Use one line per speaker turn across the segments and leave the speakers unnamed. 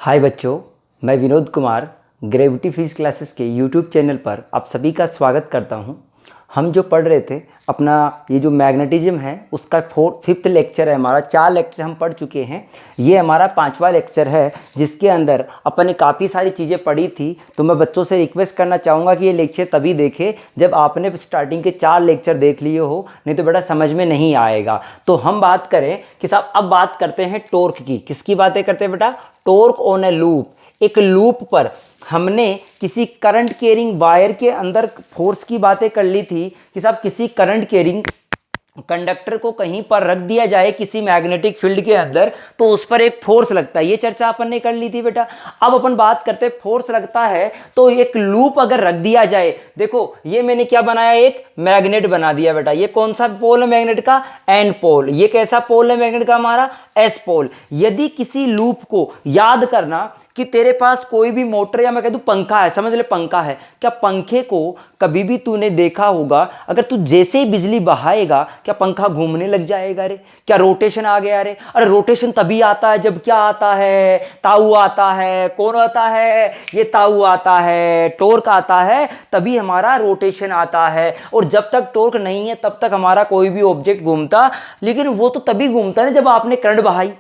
हाय बच्चों, मैं Vinod Kumar gravity physics classes के यूट्यूब चैनल पर आप सभी का स्वागत करता हूं। हम जो पढ़ रहे थे अपना ये जो मैग्नेटिज्म है उसका फिफ्थ लेक्चर है हमारा। 4 लेक्चर हम पढ़ चुके हैं। ये हमारा 5वां लेक्चर है जिसके अंदर अपन ने काफ़ी सारी चीज़ें पढ़ी थी। तो मैं बच्चों से रिक्वेस्ट करना चाहूँगा कि ये लेक्चर तभी देखें जब आपने स्टार्टिंग के 4 लेक्चर देख लिए हो, नहीं तो बेटा समझ में नहीं आएगा। तो हम बात करें कि साहब अब बात करते हैं टॉर्क की। किसकी बातें करते हैं बेटा? Torque on A loop. एक लूप पर हमने किसी करंट कैरिंग वायर के अंदर फोर्स की बातें कर ली थी कि साहब किसी करंट कैरिंग कंडक्टर को कहीं पर रख दिया जाए किसी मैग्नेटिक फील्ड के अंदर तो उस पर एक फोर्स लगता है। ये चर्चा अपन ने कर ली थी बेटा। अब अपन बात करते हैं फोर्स लगता है तो एक लूप अगर रख दिया जाए, देखो ये मैंने क्या बनाया, एक मैग्नेट बना दिया बेटा। ये कौन सा पोल है मैग्नेट का? N pole. ये कैसा पोल है मैग्नेट का? हमारा एस पोल। यदि किसी लूप को याद करना कि तेरे पास कोई भी मोटर या मैं कह दूं पंखा है, समझ ले पंखा है, क्या पंखे को कभी भी तूने देखा होगा अगर तू जैसे ही बिजली बहाएगा क्या पंखा घूमने लग जाएगा? रे क्या रोटेशन आ गया? रे अरे रोटेशन तभी आता है जब क्या आता है? ताऊ आता है। कौन आता है? ये ताऊ आता है, टॉर्क आता है, तभी हमारा रोटेशन आता है। और जब तक टॉर्क नहीं है तब तक हमारा कोई भी ऑब्जेक्ट घूमता, लेकिन वो तो तभी घूमता है जब आपने करंट बहाई।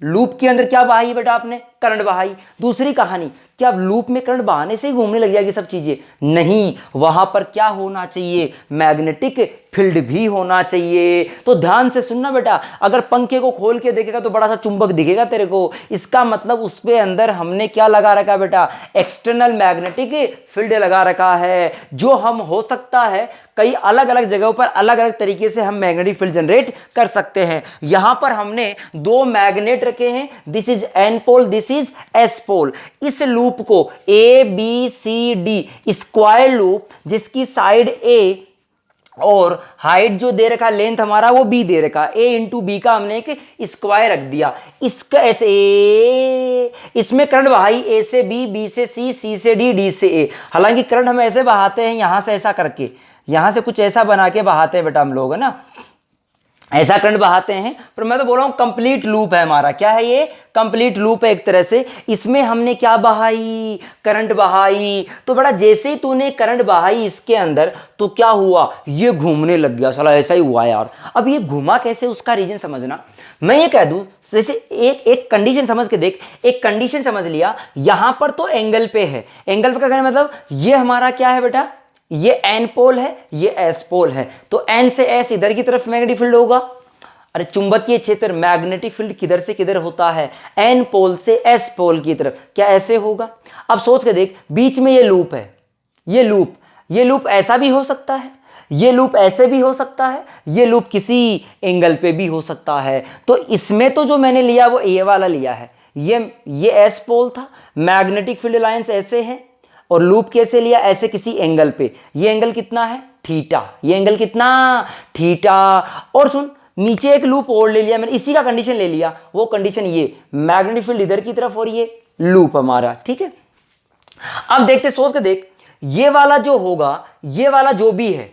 लूप के अंदर क्या बहाई बेटा? आपने करंट बहाई। दूसरी कहानी, क्या लूप में करंट बहाने से ही घूमने लग जाएगी सब चीजें? नहीं, वहां पर क्या होना चाहिए? मैग्नेटिक फील्ड भी होना चाहिए। तो ध्यान से सुनना बेटा, अगर पंखे को खोल के देखेगा तो बड़ा सा चुंबक दिखेगा तेरे को। इसका मतलब उसके अंदर हमने क्या लगा रखा है बेटा? एक्सटर्नल मैग्नेटिक फील्ड लगा रखा है, जो हम हो सकता है कई अलग अलग जगहों पर अलग अलग तरीके से हम मैग्नेटिक फील्ड जनरेट कर सकते हैं। यहां पर हमने 2 मैग्नेट रखे हैं, this is N pole, this is S pole. इस लूप को A B C D square loop, जिसकी साइड ए और हाइट जो दे रखा, लेंथ हमारा वो बी दे रखा, ए इंटू बी का हमने एक स्क्वायर रख दिया। इसका ऐसे इसमें करंट बहाई ए से बी, बी से सी, सी से डी, डी से ए। हालांकि करंट हम ऐसे बहाते हैं, यहां से ऐसा करके, यहां से कुछ ऐसा बना के बहाते हैं बेटा हम लोग, है ना, ऐसा करंट बहाते हैं। पर मैं तो बोल रहा हूं कंप्लीट लूप है हमारा। क्या है ये? कंप्लीट लूप है एक तरह से। इसमें हमने क्या बहाई? करंट बहाई। तो बड़ा जैसे ही तूने करंट बहाई इसके अंदर तो क्या हुआ? ये घूमने लग गया। साला ऐसा ही हुआ यार। अब ये घुमा कैसे, उसका रीजन समझना। मैं ये कह दूं, जैसे एक कंडीशन समझ के देख। एक कंडीशन समझ लिया, यहां पर तो एंगल पे है। एंगल पे का कहना मतलब ये हमारा क्या है बेटा? ये एन पोल है, ये एस पोल है। तो एन से एस इधर की तरफ मैग्नेटिक फील्ड होगा। अरे चुंबकीय क्षेत्र मैग्नेटिक फील्ड किधर से किधर होता है? एन पोल से एस पोल की तरफ। क्या ऐसे होगा? अब सोच के देख, बीच में ये लूप है, ये लूप ऐसा भी हो सकता है, ये लूप ऐसे भी हो सकता है, ये लूप किसी एंगल पे भी हो सकता है। तो इसमें तो जो मैंने लिया वो ये वाला लिया है। ये एस पोल था, मैग्नेटिक फील्ड लाइंस ऐसे हैं, और लूप कैसे लिया? ऐसे किसी एंगल पे। ये एंगल कितना है? थीटा। ये एंगल कितना? थीटा। और सुन, नीचे एक लूप और ले लिया मैंने, इसी का कंडीशन ले लिया। वो कंडीशन ये मैग्नेटिक फील्ड इधर की तरफ और ये लूप हमारा, ठीक है। अब देखते, सोच के देख, ये वाला जो होगा, ये वाला जो भी है,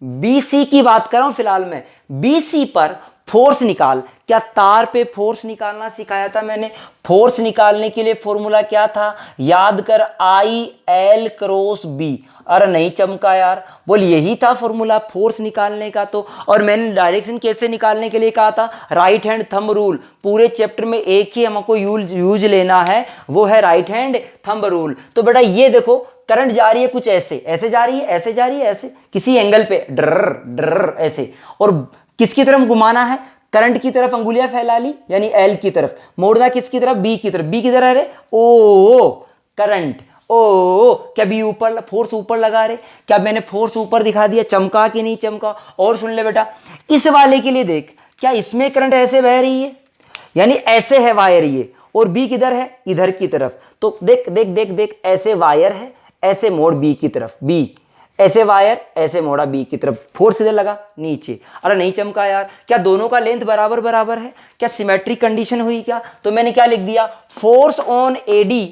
बीसी की बात कर रहा हूं फिलहाल मैं, बीसी पर फोर्स निकाल। क्या तार पे फोर्स निकालना सिखाया था मैंने? फोर्स निकालने के लिए फॉर्मूला क्या था? याद कर, आई एल क्रॉस बी। अरे नहीं चमका यार, बोल यही था फॉर्मूला फोर्स निकालने का। तो और मैंने डायरेक्शन कैसे निकालने के लिए कहा था? Right hand thumb rule. पूरे चैप्टर में एक ही हमको यूज लेना है, वो है राइट हैंड थंब रूल। तो बेटा ये देखो, करंट जा रही है कुछ ऐसे, ऐसे जा रही है, ऐसे जा रही है, ऐसे किसी एंगल पे डर डर ऐसे। और किसकी तरफ घुमाना है? करंट की तरफ अंगुलियां फैला ली, यानी एल की तरफ। मोड़ना किसकी तरफ? बी की तरफ। बी की तरफ है ओ करंट। ओ क्या बी ऊपर, फोर्स ऊपर लगा रहे? क्या मैंने फोर्स ऊपर दिखा दिया? चमका कि नहीं चमका? और सुन ले बेटा, इस वाले के लिए देख, क्या इसमें करंट ऐसे बह रही है, यानी ऐसे है वायर ये, और बी किधर है? इधर की तरफ। तो देख देख देख देख, ऐसे वायर है, ऐसे मोड़ बी की तरफ, बी ऐसे वायर, ऐसे मोड़ा बी की तरफ, फोर्स इधर लगा नीचे। अरे नहीं चमका यार। क्या दोनों का लेंथ बराबर बराबर है? क्या सिमेट्रिक कंडीशन हुई क्या? तो मैंने क्या लिख दिया? Force on AD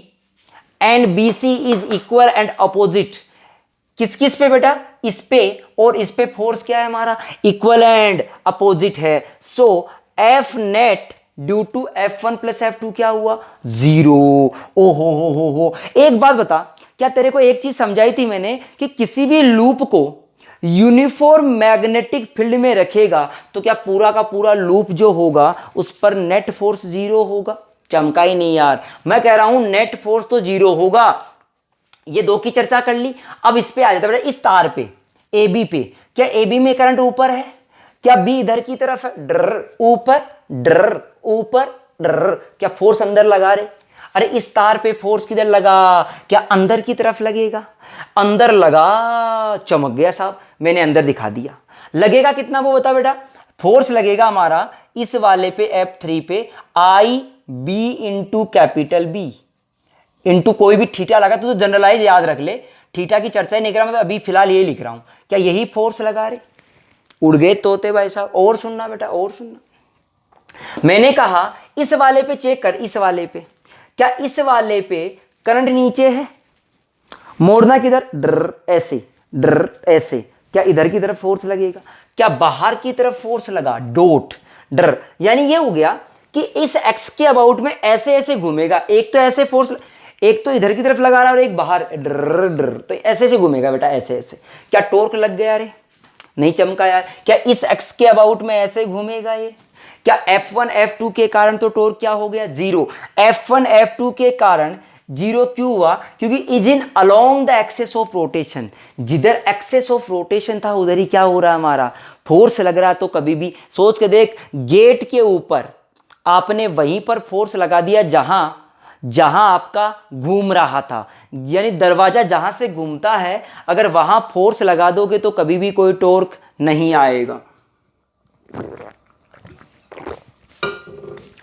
and BC is equal and opposite. किस किस पे बेटा? इस पे और इस पे फोर्स क्या है हमारा? इक्वल एंड अपोजिट है। So F net due to F1 plus F2 क्या हुआ 0। ओ हो। एक बात बता, क्या तेरे को एक चीज समझाई थी मैंने कि किसी भी लूप को यूनिफॉर्म मैग्नेटिक फील्ड में रखेगा तो क्या पूरा का पूरा लूप जो होगा उस पर नेट फोर्स 0 होगा। चमका ही नहीं यार, मैं कह रहा हूं नेट फोर्स तो 0 होगा। ये दो की चर्चा कर ली, अब इस पे आ जाता है बेटा, इस तार पे AB पे, क्या AB में करंट ऊपर है, क्या B इधर की तरफ है, ड्र ऊपर ड्र, क्या फोर्स अंदर लगा रहे, अरे इस तार पे फोर्स किधर लगा, क्या अंदर की तरफ लगेगा, अंदर लगा, चमक गया साहब, मैंने अंदर दिखा दिया। लगेगा कितना वो बता बेटा, फोर्स लगेगा हमारा इस वाले पे F3 पे IB into capital B into कोई भी थीटा लगा तो जनरलाइज याद रख ले, थीटा की चर्चा ही नहीं कर रहा, मतलब अभी फिलहाल ये लिख रहा हूं, क्या यही फोर्स लगा रहे। उड़ गए तोते भाई साहब। और सुनना बेटा, और सुनना, मैंने कहा इस वाले पे चेक कर, इस वाले पे, क्या इस वाले पे करंट नीचे है, मोड़ना किधर, ड्र ऐसे, क्या इधर की तरफ फोर्स लगेगा, क्या बाहर की तरफ फोर्स लगा, डोट ड्र, यानी ये हो गया कि इस एक्स के अबाउट में ऐसे ऐसे घूमेगा, एक तो ऐसे फोर्स, एक तो इधर की तरफ लगा रहा है और एक बाहर ड्र, तो ऐसे ऐसे घूमेगा बेटा, ऐसे ऐसे, क्या टॉर्क लग गया रे, नहीं चमका यार, क्या इस एक्स के अबाउट में ऐसे घूमेगा ये, क्या F1 F2 के कारण तो टॉर्क क्या हो गया 0। F1 F2 के कारण 0 क्यों हुआ, क्योंकि is in along the axis of rotation, जिधर एक्सेस ऑफ रोटेशन था उधर ही क्या हो रहा है हमारा फोर्स लग रहा है। तो कभी भी सोच के देख, गेट के ऊपर आपने वहीं पर फोर्स लगा दिया जहां जहां आपका घूम रहा था, यानी दरवाजा जहां से घूमता है अगर वहां फोर्स लगा दोगे तो कभी भी कोई टॉर्क नहीं आएगा।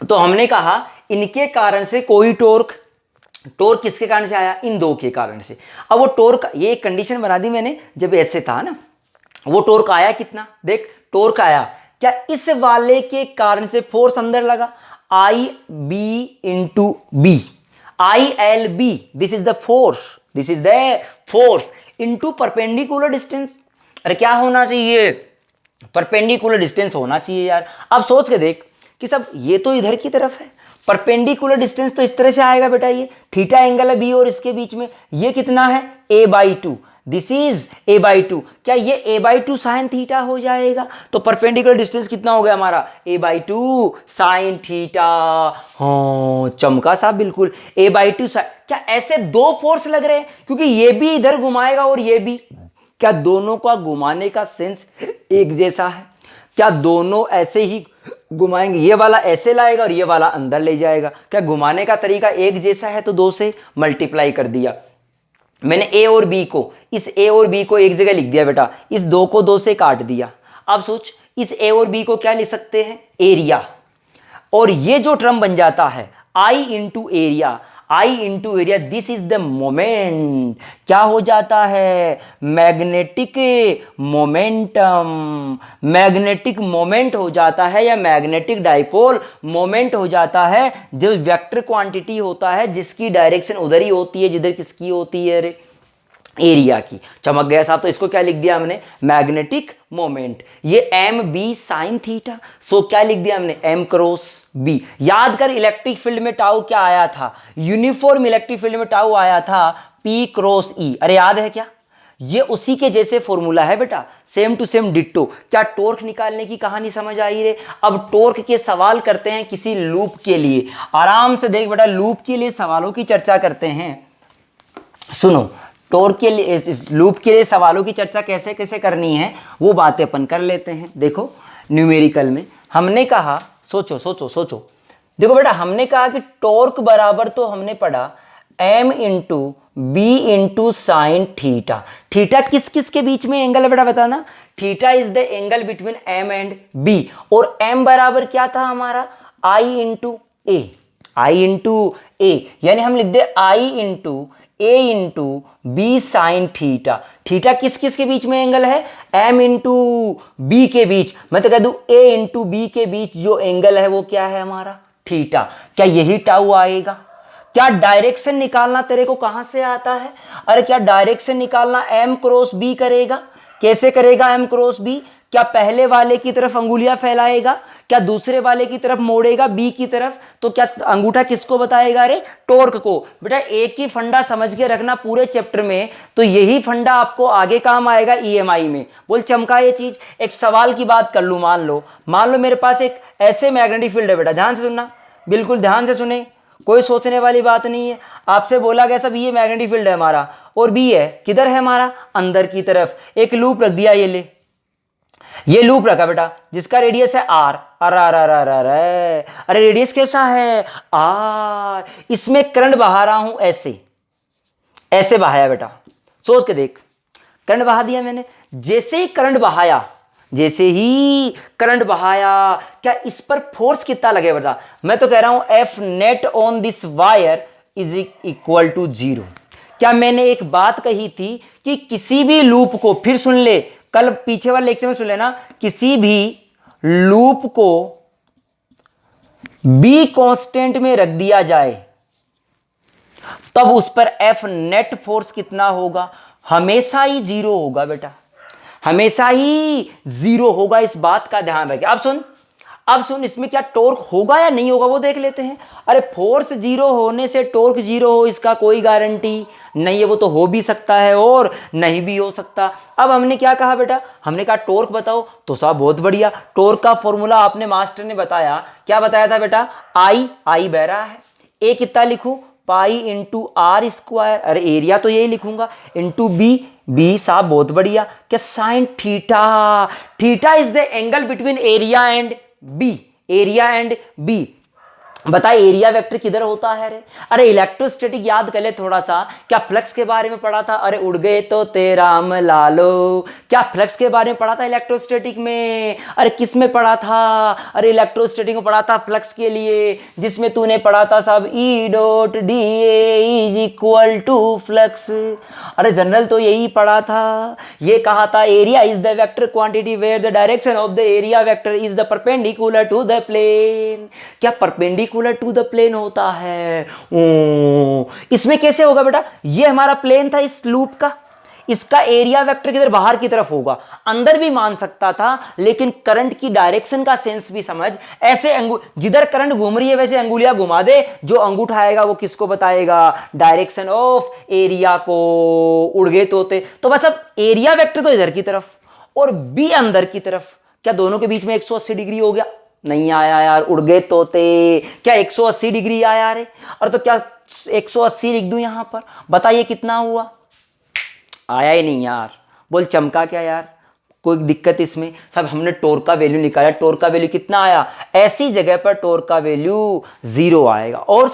तो हमने कहा इनके कारण से कोई टॉर्क किसके कारण से आया, इन दो के कारण से। अब वो टॉर्क, ये एक कंडीशन बना दी मैंने, जब ऐसे था ना, वो टॉर्क आया कितना, देख टॉर्क आया, क्या इस वाले के कारण से फोर्स अंदर लगा, IB into B, ILB, this is the force into perpendicular distance. अरे क्या होना चाहिए, परपेंडिकुलर डिस्टेंस होना चाहिए यार। अब सोच के देख कि सब ये तो इधर की तरफ है, परपेंडिकुलर डिस्टेंस तो इस तरह से आएगा बेटा, ये थीटा एंगल है B और इसके बीच में, ये कितना है A/2, दिस इज A/2, क्या ये A/2 साइन थीटा हो जाएगा। तो परपेंडिकुलर डिस्टेंस कितना हो गया हमारा A/2 साइन थीटा। हाँ चमका साहब बिल्कुल, A/2 साइन, क्या ऐसे दो फोर्स लग रहे हैं, क्योंकि ये भी इधर घुमाएगा और ये भी, क्या दोनों का घुमाने का सेंस एक जैसा है, क्या दोनों ऐसे ही घुमाएंगे, ये वाला ऐसे लाएगा और ये वाला अंदर ले जाएगा, क्या घुमाने का तरीका एक जैसा है, तो 2 से मल्टीप्लाई कर दिया मैंने A और B को, इस A और B को एक जगह लिख दिया बेटा, इस 2 को 2 से काट दिया। अब सोच इस A और B को क्या लिख सकते हैं, एरिया, और ये जो टर्म बन जाता है I into area, this is the moment, क्या हो जाता है, मैग्नेटिक मोमेंट हो जाता है, या मैग्नेटिक डाइपोल मोमेंट हो जाता है, जो वेक्टर क्वांटिटी होता है जिसकी डायरेक्शन उधर ही होती है जिधर किसकी होती है, अरे एरिया की। चमक गया साहब। तो इसको क्या लिख दिया हमने, मैग्नेटिक मोमेंट, ये MB साइन थीटा, सो क्या लिख दिया हमने, M क्रॉस B। याद कर इलेक्ट्रिक फील्ड में टाउ क्या आया था, यूनिफॉर्म इलेक्ट्रिक फील्ड में टाउ आया था P क्रॉस E, अरे याद है क्या, ये उसी के जैसे फॉर्मूला है बेटा, सेम टू सेम डिट्टो। क्या टॉर्क निकालने की कहानी समझ आई रे। अब टॉर्क के सवाल करते हैं किसी लूप के लिए, आराम से देख बेटा, लूप के लिए सवालों की चर्चा करते हैं। सुनो, टॉर्क के लिए, लूप के लिए सवालों की चर्चा कैसे कैसे करनी है वो बातें अपन कर लेते हैं। देखो न्यूमेरिकल में हमने कहा, सोचो देखो बेटा, हमने कहा कि टॉर्क बराबर तो हमने पढ़ा M into B into sine theta. Theta किस किस के बीच में एंगल है बेटा, बताना। Theta is the angle between M and B, और M बराबर क्या था हमारा, I इंटू ए, यानी हम लिख दे I into A into B sine theta. Theta किस किस के बीच में एंगल है, M इंटू बी के बीच, मैं तो कह दूं A इंटू बी के बीच जो एंगल है वो क्या है हमारा, थीटा। क्या यही टाउ आएगा। क्या डायरेक्शन निकालना तेरे को कहां से आता है, अरे क्या डायरेक्शन निकालना M क्रॉस B करेगा। कैसे करेगा m क्रॉस b? क्या पहले वाले की तरफ अंगुलियां फैलाएगा, क्या दूसरे वाले की तरफ मोड़ेगा b की तरफ? तो क्या अंगूठा किसको बताएगा रे? टॉर्क को। बेटा एक ही फंडा समझ के रखना पूरे चैप्टर में, तो यही फंडा आपको आगे काम आएगा ईएमआई में। बोल चमका ये चीज। एक सवाल की बात कर लूं, मान लो मेरे पास एक ऐसे मैग्नेटिक फील्ड है। बेटा ध्यान से सुनना, बिल्कुल ध्यान से सुने, कोई सोचने वाली बात नहीं है। आपसे बोला गया सब ये मैग्नेटिक फील्ड है हमारा, और बी है किधर है हमारा? अंदर की तरफ। एक लूप रख दिया, ये लूप रखा बेटा, जिसका रेडियस है आर। अरे रेडियस कैसा है? आर। इसमें करंट बहा रहा हूं, ऐसे बहाया बेटा, सोच के देख। करंट बहा दिया मैंने। जैसे ही करंट बहाया, क्या इस पर फोर्स कितना लगेगा बेटा? मैं तो कह रहा हूं F net on this wire is equal to 0। क्या मैंने एक बात कही थी कि किसी भी लूप को, फिर सुन ले, कल पीछे वाले लेक्चर में सुन लेना, किसी भी लूप को बी कांस्टेंट में रख दिया जाए तब उस पर एफ नेट फोर्स कितना होगा? हमेशा ही 0 होगा बेटा, हमेशा ही 0 होगा। इस बात का ध्यान रखें। अब सुन, इसमें क्या टॉर्क होगा या नहीं होगा वो देख लेते हैं। अरे फोर्स 0 होने से टॉर्क 0 हो, इसका कोई गारंटी नहीं है। वो तो हो भी सकता है और नहीं भी हो सकता। अब हमने क्या कहा बेटा? हमने कहा टॉर्क बताओ, तो साहब बहुत बढ़िया, टॉर्क का फॉर्मूला आपने मास्टर ने बताया। क्या बताया था बेटा? आई बह रहा है, ए कितना लिखूं? पाई इंटू आर स्क्वायर, अरे एरिया तो यही लिखूंगा, इंटू बी साहब बहुत बढ़िया। क्या sine theta is the angle between area and B. बता एरिया वेक्टर किधर होता है रे? अरे इलेक्ट्रोस्टैटिक याद कर ले थोड़ा सा। क्या फ्लक्स के बारे में पढ़ा था? अरे उड़ गए तो तेरा लालो। क्या फ्लक्स के बारे में पढ़ा था इलेक्ट्रोस्टैटिक में? अरे किस में पढ़ा था? अरे इलेक्ट्रोस्टैटिक में पढ़ा था फ्लक्स के लिए, जिसमें तूने पढ़ा था सब E dot D is equal to flux. अरे जनरल तो यही पढ़ा था। ये कहा था area is the vector quantity where the direction of the area vector is the perpendicular to the plane. क्या परपेंडिकुलर टू द प्लेन होता है? इसमें कैसे होगा बेटा? ये हमारा प्लेन था इस लूप का, इसका एरिया वेक्टर किधर? बाहर की तरफ होगा। अंदर भी मान सकता था, लेकिन करंट की डायरेक्शन का सेंस भी समझ। ऐसे जिधर करंट घूम रही है वैसे अंगुलियां घुमा दे, जो अंगूठा आएगा वो किसको बताएगा? डायरेक्शन ऑफ एरिया को। उड़ गए तोते। तो बस अब एरिया वेक्टर तो इधर की तरफ और बी अंदर की तरफ। क्या दोनों के बीच में 180 डिग्री हो गया? नहीं आया यार, उड़ गए तोते। क्या 180 डिग्री आया रे? और तो क्या 180 लिख दूं यहां पर? बताइए कितना हुआ? आया ही नहीं यार। बोल चमका क्या यार? कोई दिक्कत इसमें? सब हमने टॉर्क का वैल्यू निकाला, टॉर्क का वैल्यू कितना आया? ऐसी जगह पर टॉर्क का वैल्यू 0 आएगा। और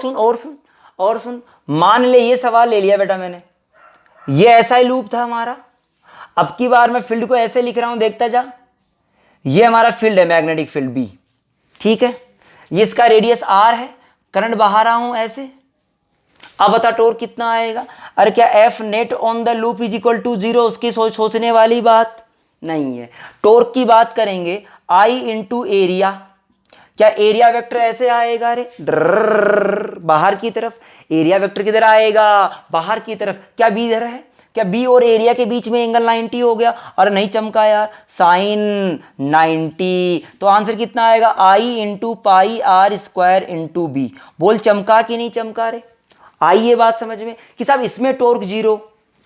सुन, मान ले ये सवाल ले लिया बेटा मैंने, ये ऐसा ही लूप था हमारा। अब की बार मैं फील्ड को ऐसे लिख रहा हूं, देखता जा। ये हमारा फील्ड है, मैग्नेटिक फील्ड बी, ठीक है। ये इसका रेडियस आर है, करंट बहा रहा हूं ऐसे। अब बता टॉर्क कितना आएगा? अरे क्या F net on the loop is equal to 0? उसकी सोचने वाली बात नहीं है। टॉर्क की बात करेंगे, आई इंटू एरिया। क्या एरिया वेक्टर ऐसे आएगा रे? बाहर की तरफ। एरिया वेक्टर किधर आएगा? बाहर की तरफ। क्या बी इधर है? क्या बी और एरिया के बीच में एंगल 90 हो गया? अरे नहीं चमका यार, साइन 90। तो आंसर कितना आएगा? I into pi r square into B. बोल चमका कि नहीं चमका रे? आई ये बात समझ में कि साहब इसमें टॉर्क 0,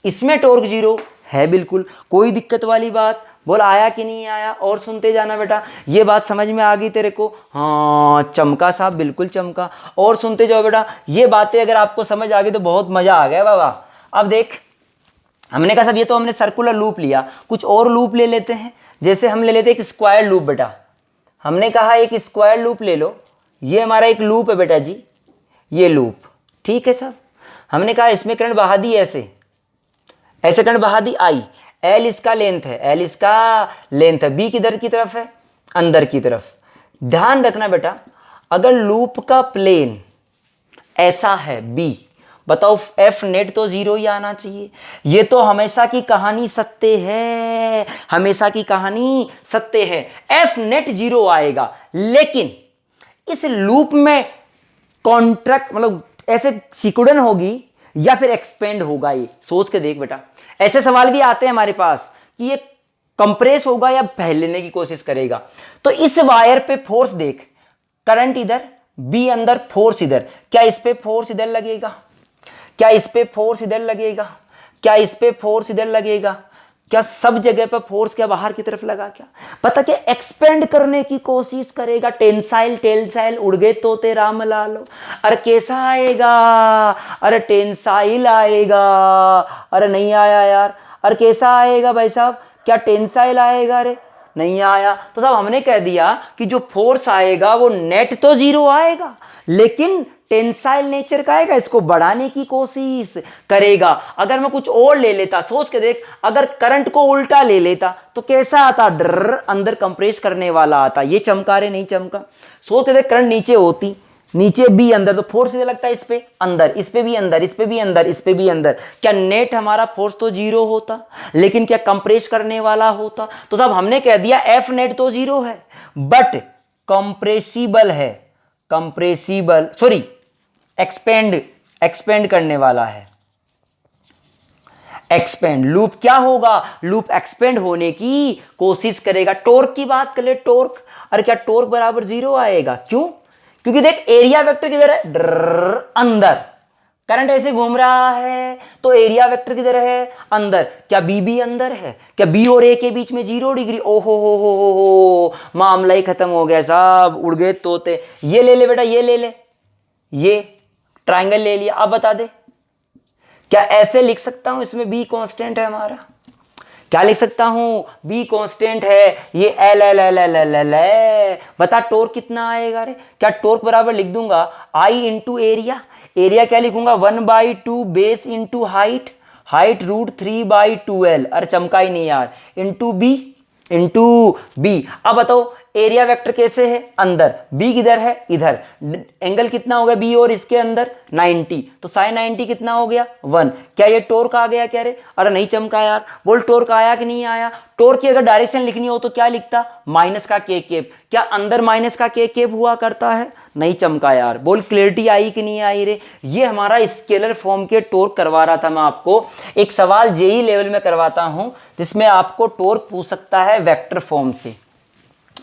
इसमें टॉर्क 0 है, बिल्कुल कोई दिक्कत वाली बात। बोल आया कि नहीं आया? और सुनते जाना बेटा। ये बात समझ में आ गई तेरे को? हाँ चमका साहब, बिल्कुल चमका। और सुनते जाओ बेटा। ये बातें अगर आपको समझ आ गई तो बहुत मजा आ गया बाबा। अब देख, हमने कहा सब ये तो हमने सर्कुलर लूप लिया, कुछ और लूप ले लेते हैं। जैसे हम ले लेते हैं एक स्क्वायर लूप बेटा। हमने कहा एक स्क्वायर लूप ले लो। ये हमारा एक लूप है बेटा जी, ये लूप, ठीक है साहब। हमने कहा इसमें करंट बहा दी ऐसे करंट बहा दी आई। एल इसका लेंथ है, बी किधर की तरफ है? अंदर की तरफ। ध्यान रखना बेटा, अगर लूप का प्लेन ऐसा है बी, बताओ एफ नेट तो 0 ही आना चाहिए। ये तो हमेशा की कहानी सत्य है, हमेशा की कहानी सत्य है। एफ नेट 0 आएगा, लेकिन इस लूप में कॉन्ट्रैक्ट मतलब ऐसे सिकुड़न होगी या फिर एक्सपेंड होगा। ये सोच के देख बेटा। ऐसे सवाल भी आते हैं हमारे पास कि ये कंप्रेस होगा या फैलने की कोशिश करेगा। तो इस वायर पे फोर्स देख, करंट इधर, बी अंदर, फोर्स इधर। क्या इस पे फोर्स इधर लगेगा? क्या इस पे फोर्स इधर लगेगा? क्या इस पे फोर्स इधर लगेगा? क्या सब जगह पर फोर्स क्या बाहर की तरफ लगा? क्या पता क्या एक्सपेंड करने की कोशिश करेगा। टेंसाइल टेंसाइल उड़ गए तोते राम लालो। अरे कैसा आएगा? अरे टेंसाइल आएगा। अरे नहीं आया यार। अरे कैसा आएगा भाई साहब? क्या टेंसाइल आएगा? अरे नहीं आया। तो साहब हमने कह दिया कि जो फोर्स आएगा वो नेट तो जीरो आएगा, लेकिन टेंसाइल नेचर का आएगा, इसको बढ़ाने की कोशिश करेगा। अगर मैं कुछ और ले लेता, सोच के देख, अगर करंट को उल्टा ले लेता तो कैसा आता? डर, अंदर कंप्रेस करने वाला आता। ये चमका रे नहीं चमका? सोच के देख, करंट नीचे होती, नीचे भी अंदर, तो फोर्स कितना लगता है? इस पे अंदर, इस पे भी अंदर, इस पे भी अंदर, इस पे भी अंदर। क्या नेट हमारा फोर्स तो जीरो होता, लेकिन क्या कंप्रेस करने वाला होता? तो साहब हमने कह दिया एफ नेट तो जीरो है, बट कंप्रेसिबल है, कंप्रेसिबल, सॉरी एक्सपेंड, एक्सपेंड करने वाला है। एक्सपेंड, लूप क्या होगा? लूप एक्सपेंड होने की कोशिश करेगा। टॉर्क की बात कर ले, टॉर्क। अरे क्या टॉर्क बराबर जीरो आएगा? क्यों? क्योंकि देख एरिया वेक्टर किधर है? अंदर। करंट ऐसे घूम रहा है तो एरिया वेक्टर किधर है? अंदर। क्या बी भी अंदर है? क्या बी और ए के बीच में 0 डिग्री? ओहो हो, मामला ही खत्म हो गया साहब, उड़ गए तोते। ये ले ले बेटा, ये ले ले, ये ट्राइंगल ले लिया। अब बता दे, क्या ऐसे लिख सकता हूं? इसमें बी कांस्टेंट है हमारा। क्या लिख सकता हूं? बी कांस्टेंट है, ये L L L L L L है। बता टॉर्क कितना आएगा? रे क्या टॉर्क बराबर लिख दूंगा आई इंटू एरिया। एरिया क्या लिखूंगा? 1/2 base into height, height √3/2l। अरे चमका ही नहीं यार। Into B, into B. अब बताओ एरिया वेक्टर कैसे है? अंदर। बी किधर है? इधर। एंगल कितना हो गया बी और इसके अंदर? 90। तो साइन 90 कितना हो गया? 1। क्या ये टॉर्क आ गया? क्या रे? अरे नहीं चमका यार। बोल टॉर्क आया कि नहीं आया? टॉर्क की अगर डायरेक्शन लिखनी हो तो क्या लिखता? माइनस का के केप। क्या अंदर माइनस का के केप हुआ करता है? नहीं चमका यार। बोल क्लियरिटी आई कि नहीं आई रे? ये हमारा स्केलर फॉर्म के टॉर्क करवा रहा था मैं आपको। एक सवाल जेई लेवल में करवाता हूं जिसमें आपको टॉर्क पूछ सकता है वेक्टर फॉर्म से।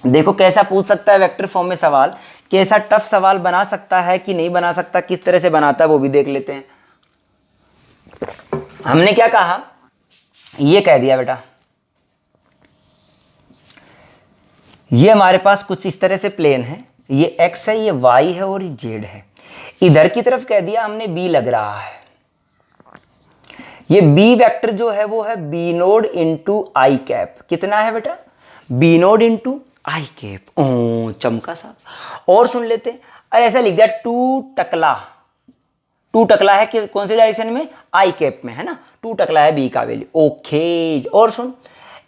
देखो कैसा पूछ सकता है वेक्टर फॉर्म में सवाल, कैसा टफ सवाल बना सकता है कि नहीं बना सकता, किस तरह से बनाता है वो भी देख लेते हैं। हमने क्या कहा? ये कह दिया बेटा, ये हमारे पास कुछ इस तरह से प्लेन है, ये x है, ये y है और ये z है। इधर की तरफ कह दिया हमने b लग रहा है। ये b वेक्टर जो है वो है b नोड इंटू आई कैप। कितना है बेटा? b नोड इंटू आई कैप। ओ चमका साहब। और सुन लेते, अरे ऐसा लिख दिया टू टकला। टू टकला है कि कौन सी डायरेक्शन में? आई कैप में, है ना। टू टकला है बी का वैल्यू। ओके। और सुन,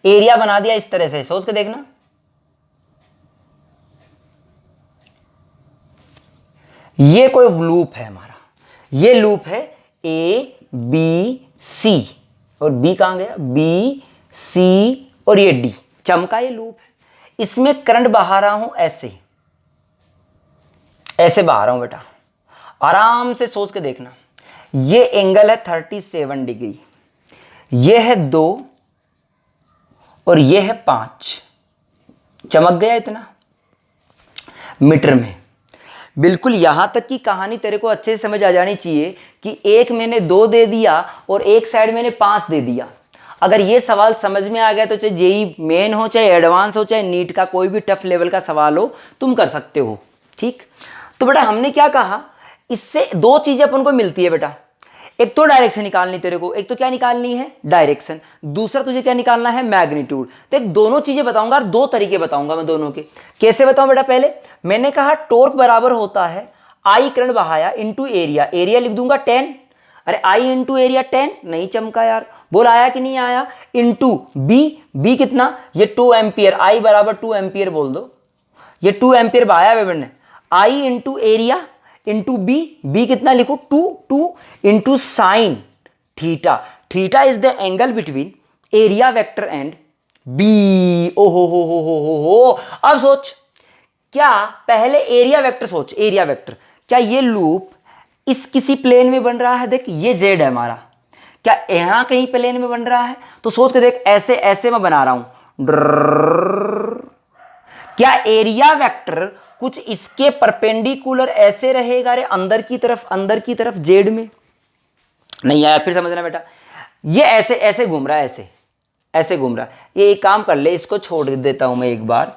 एरिया बना दिया इस तरह से, सोच के देखना। ये कोई लूप है हमारा, ये लूप है ए बी सी, और बी कहां गया? बी सी और ये डी। चमका, ये लूप है। इसमें करंट बहा रहा हूं ऐसे, ऐसे बहा रहा हूं बेटा। आराम से सोच के देखना। ये एंगल है 37 डिग्री, ये है 2 और ये है 5। चमक गया इतना मीटर में। बिल्कुल यहां तक की कहानी तेरे को अच्छे से समझ आ जानी चाहिए कि एक मैंने 2 दे दिया और एक साइड मैंने 5 दे दिया। अगर ये सवाल समझ में आ गया तो चाहे जेई मेन हो, चाहे एडवांस हो, चाहे नीट का कोई भी टफ लेवल का सवाल हो, तुम कर सकते हो। ठीक, तो बेटा हमने क्या कहा? इससे 2 चीजें अपन को मिलती है बेटा। एक तो डायरेक्शन निकालनी तेरे को, एक तो क्या निकालनी है? डायरेक्शन। दूसरा तुझे क्या निकालना है? मैग्नीट्यूड। तो एक दोनों चीजें बताऊंगा, 2 तरीके बताऊंगा मैं दोनों के। कैसे बताऊं बेटा? पहले मैंने कहा टॉर्क बराबर होता है आई करंट बहाया इंटू एरिया। एरिया लिख दूंगा 10। अरे आई इंटू एरिया 10। नहीं चमका यार। बोल आया कि नहीं आया? इंटू बी, बी कितना? ये 2 एम्पियर। आई बराबर 2 एम्पियर बोल दो। ये 2 एम्पियर बहाया है मैंने। I into area into B, B कितना लिखो? 2 into sine theta. Theta is the angle between area vector and B. ओ हो। अब सोच, क्या पहले एरिया वेक्टर सोच, एरिया वेक्टर। क्या ये लूप इस किसी प्लेन में बन रहा है? देख ये जेड है हमारा, क्या यहां कहीं प्लेन में बन रहा है? तो सोच के देख, ऐसे ऐसे मैं बना रहा हूं, क्या एरिया वेक्टर कुछ इसके परपेंडिकुलर ऐसे रहेगा रे, अंदर की तरफ जेड में? नहीं आया, फिर समझना बेटा। ये ऐसे ऐसे घूम रहा है, ऐसे ऐसे घूम रहा है। ये एक काम कर ले, इसको छोड़ देता हूं मैं एक बार।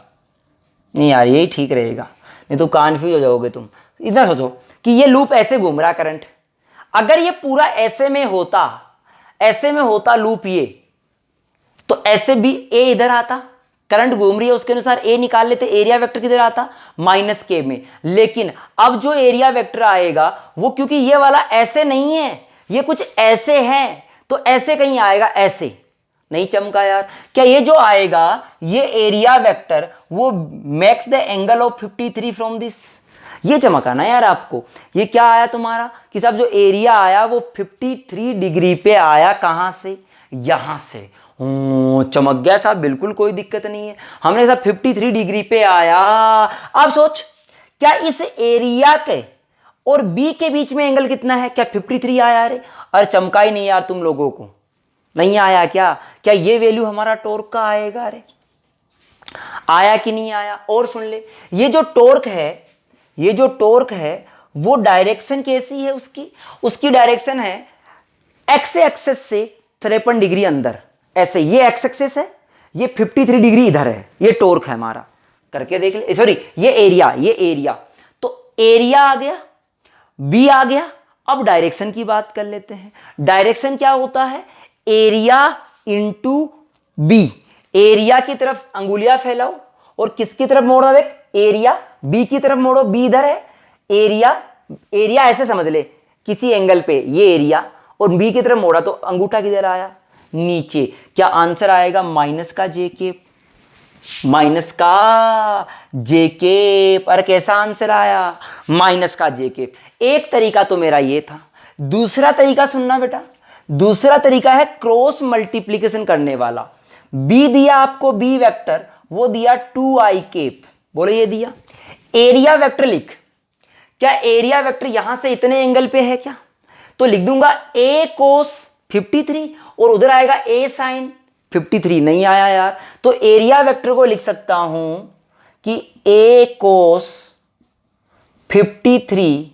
नहीं यार, यही ठीक रहेगा, नहीं तो कन्फ्यूज हो जाओगे तुम। इतना सोचो कि ये लूप ऐसे घूम रहा है करंट, अगर ये पूरा ऐसे में होता लूप ये, तो ऐसे भी ए इधर आता, करंट घूम रही है उसके अनुसार ए निकाल लेते, एरिया वेक्टर किधर आता? माइनस के में। लेकिन अब जो एरिया वेक्टर आएगा वो, क्योंकि ये वाला ऐसे नहीं है, ये कुछ ऐसे है, तो ऐसे कहीं आएगा, ऐसे नहीं चमका यार। क्या ये जो आएगा ये एरिया वेक्टर वो makes the angle of 53 from this? ये चमका ना यार आपको। ये क्या आया तुम्हारा कि साहब जो एरिया आया वो 53 डिग्री पे आया, कहां से? यहां से। चमक गया साहब, बिल्कुल कोई दिक्कत नहीं है, हमने साहब 53 डिग्री पे आया। अब सोच, क्या इस एरिया के और बी के बीच में एंगल कितना है? क्या 53 आया रे? अरे चमका ही नहीं यार, तुम लोगों को नहीं आया क्या? क्या ये वैल्यू हमारा टॉर्क का आएगा रे? आया कि नहीं आया? और सुन ले, ये जो टॉर्क है वो डायरेक्शन कैसी है उसकी डायरेक्शन है एक्स एक्सेस से 53 डिग्री अंदर, ऐसे। ये एक्स एक्सेस है, ये 53 डिग्री इधर है, ये टॉर्क है हमारा। करके देख ले, सॉरी ये एरिया। तो एरिया आ गया, बी आ गया। अब डायरेक्शन की बात कर लेते हैं। डायरेक्शन क्या होता है? Area into B. एरिया की तरफ अंगुलियां फैलाओ और किसकी तरफ मोड़ना? देख, एरिया बी की तरफ मोड़ो, बी इधर है। एरिया ऐसे समझ ले, किसी एंगल पे ये एरिया, और बी की तरफ मोड़ा तो अंगूठा किधर आया? नीचे। क्या आंसर आएगा? माइनस का जे के। पर कैसा आंसर आया? माइनस का जे के। एक तरीका तो मेरा ये था। दूसरा तरीका सुनना बेटा, दूसरा तरीका है क्रॉस मल्टीप्लीकेशन करने वाला। बी दिया आपको, बी वेक्टर, वो दिया 2i केप, बोलो ये दिया। एरिया वेक्टर लिख। क्या एरिया वेक्टर यहां से इतने एंगल पे है क्या? तो लिख दूंगा a cos 53 और उधर आएगा a sin 53। नहीं आया यार, तो एरिया वेक्टर को लिख सकता हूं कि a cos 53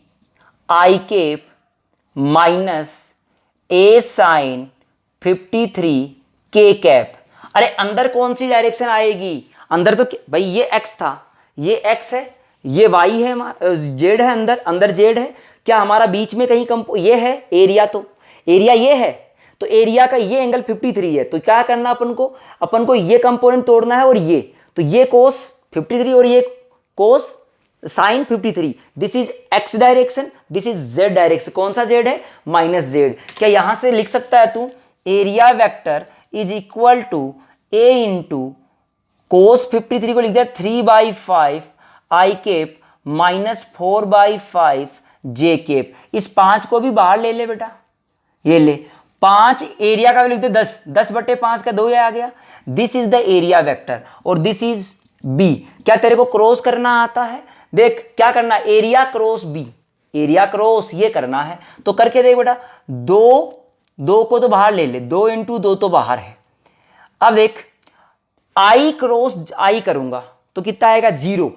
i cap minus a sin 53 k cap. अरे अंदर कौन सी डायरेक्शन आएगी? अंदर तो भाई ये x था, ये x है, ये y है, z है, अंदर z है। क्या हमारा बीच में कहीं ये है एरिया? तो एरिया ये है, तो एरिया का ये एंगल 53 है। तो क्या करना अपन को ये कंपोनेंट तोड़ना है, और ये cos 53 और ये cos sin 53। This is x direction, this is z direction. कौन सा z है? Minus z। क्या यहां से लिख सकता है तू area vector is equal to a into cos 53 को लिख दिया 3/5 i cap minus 4/5 j cap. इस 5 को भी बाहर ले ले बेटा, ये ले 5। एरिया का भी लिख दे 10/5 का 2 आ गया। This is the area vector और दिस इज b। क्या तेरे को क्रॉस करना आता है? देख क्या करना, area cross b, area cross ये करना है। तो करके देख बेटा, 2 को तो बाहर ले ले, 2 इंटू 2 तो बाहर है। अब देख i क्रॉस i करूंगा तो कितना आएगा? 0।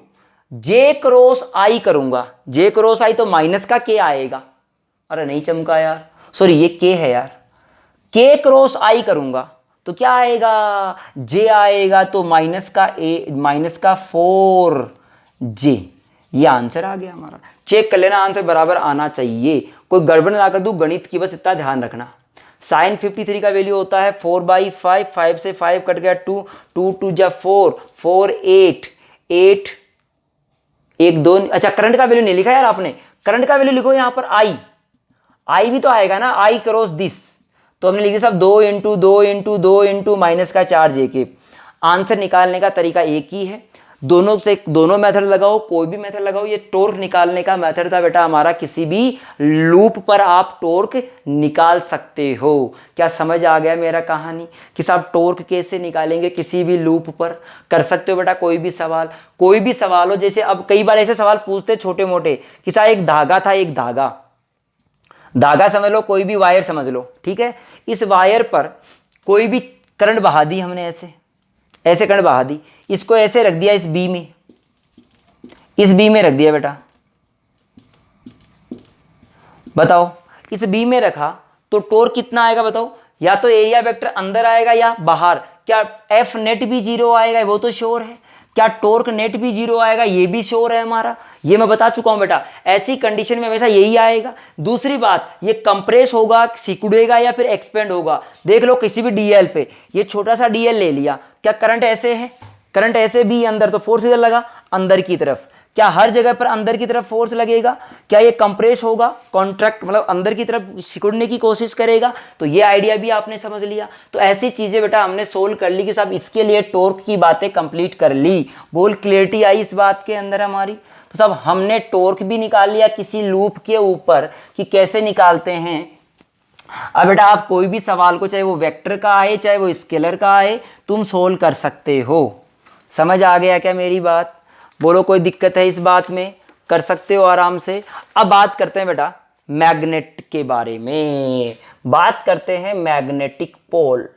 j क्रॉस i करूंगा, j क्रॉस i तो माइनस का k आएगा। अरे नहीं चमका यार, सॉरी ये k है यार। k क्रॉस i करूंगा तो क्या आएगा? j आएगा, तो माइनस का 4j। ये आंसर आ गया हमारा। चेक कर लेना, आंसर बराबर आना चाहिए, कोई गड़बड़ ना कर दूं गणित की, बस इतना ध्यान रखना। साइन 53 का वैल्यू होता है 4/5, 5 से 5 कट गया 2, 2 2 जा 4, 4 8, 8 1 2। अच्छा करंट का वैल्यू नहीं लिखा यार आपने, करंट का वैल्यू लिखो यहां पर आई भी तो आएगा ना, आई क्रॉस दिस। तो हमने लिखा सब 2 इंटू 2 इंटू 2 इंटू माइनस का 4 जे के। आंसर निकालने का तरीका एक ही है, दोनों मेथड लगाओ, कोई भी मेथड लगाओ। ये टॉर्क निकालने का मेथड था बेटा हमारा, किसी भी लूप पर आप टॉर्क निकाल सकते हो। क्या समझ आ गया मेरा कहानी कि साहब टॉर्क कैसे निकालेंगे किसी भी लूप पर? कर सकते हो बेटा कोई भी सवाल हो। जैसे अब कई बार ऐसे सवाल पूछते छोटे मोटे कि साहब एक धागा था, एक धागा समझ लो, कोई भी वायर समझ लो, ठीक है। इस वायर पर कोई भी करंट बहा दी हमने, ऐसे करंट बहा दी, इसको ऐसे रख दिया इस बी में, इस बी में रख दिया बेटा, बताओ इस बी में रखा तो टोर्क कितना आएगा बताओ, या तो एरिया वेक्टर अंदर आएगा या बाहर, क्या एफ नेट भी जीरो आएगा वो तो श्योर है, क्या टोर्क नेट भी जीरो आएगा ये भी श्योर है हमारा, ये मैं बता चुका हूं बेटा, ऐसी कंडीशन में हमेशा यही आएगा। दूसरी बात, ये कंप्रेस होगा, सिकुड़ेगा या फिर एक्सपेंड होगा, देख लो किसी भी डीएल पे, ये छोटा सा डीएल ले लिया, क्या करंट ऐसे है, करंट ऐसे भी अंदर, तो फोर्स इधर लगा अंदर की तरफ, क्या हर जगह पर अंदर की तरफ फोर्स लगेगा, क्या ये कंप्रेस होगा, कॉन्ट्रैक्ट मतलब अंदर की तरफ सिकुड़ने की कोशिश करेगा, तो ये आइडिया भी आपने समझ लिया। तो ऐसी चीजें बेटा हमने सोल्व कर ली कि साहब इसके लिए टॉर्क की बातें कंप्लीट कर ली, बोल क्लियरिटी आई इस बात के अंदर हमारी। तो साहब हमने टॉर्क भी निकाल लिया किसी लूप के ऊपर कि कैसे निकालते हैं। अब बेटा आप कोई भी सवाल को, चाहे वो वेक्टर का आए चाहे वो स्केलर का आए, तुम सोल्व कर सकते हो। समझ आ गया क्या मेरी बात, बोलो कोई दिक्कत है इस बात में, कर सकते हो आराम से। अब बात करते हैं बेटा मैग्नेट के बारे में, बात करते हैं magnetic pole,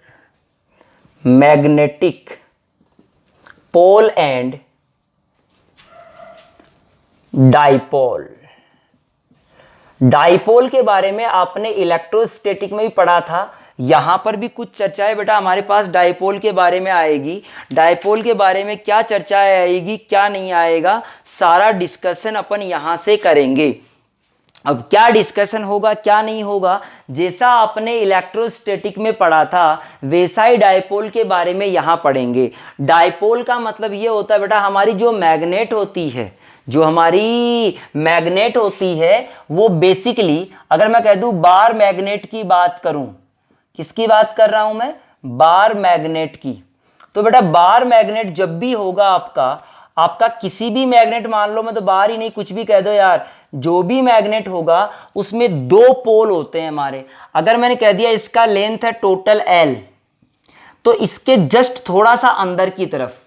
magnetic pole and dipole. Dipole के बारे में आपने इलेक्ट्रोस्टैटिक में भी पढ़ा था, यहां पर भी कुछ चर्चाएं बेटा हमारे पास डाइपोल के बारे में आएगी। डाइपोल के बारे में क्या चर्चाएं आएगी क्या नहीं आएगा, सारा डिस्कशन अपन यहां से करेंगे। अब क्या डिस्कशन होगा क्या नहीं होगा, जैसा आपने इलेक्ट्रोस्टैटिक में पढ़ा था वैसा ही डाइपोल के बारे में यहां पढ़ेंगे। डाइपोल का मतलब ये होता है बेटा हमारी जो मैग्नेट होती है, जो हमारी मैग्नेट होती है वो बेसिकली, अगर मैं कह दूं बार मैग्नेट की बात करूं, किसकी बात कर रहा हूं मैं, बार मैग्नेट की, तो बेटा बार मैग्नेट जब भी होगा आपका किसी भी मैग्नेट, मान लो मैं तो बार ही नहीं कुछ भी कह दो यार, जो भी मैग्नेट होगा उसमें दो पोल होते हैं हमारे। अगर मैंने कह दिया इसका लेंथ है टोटल L, तो इसके जस्ट थोड़ा सा अंदर की तरफ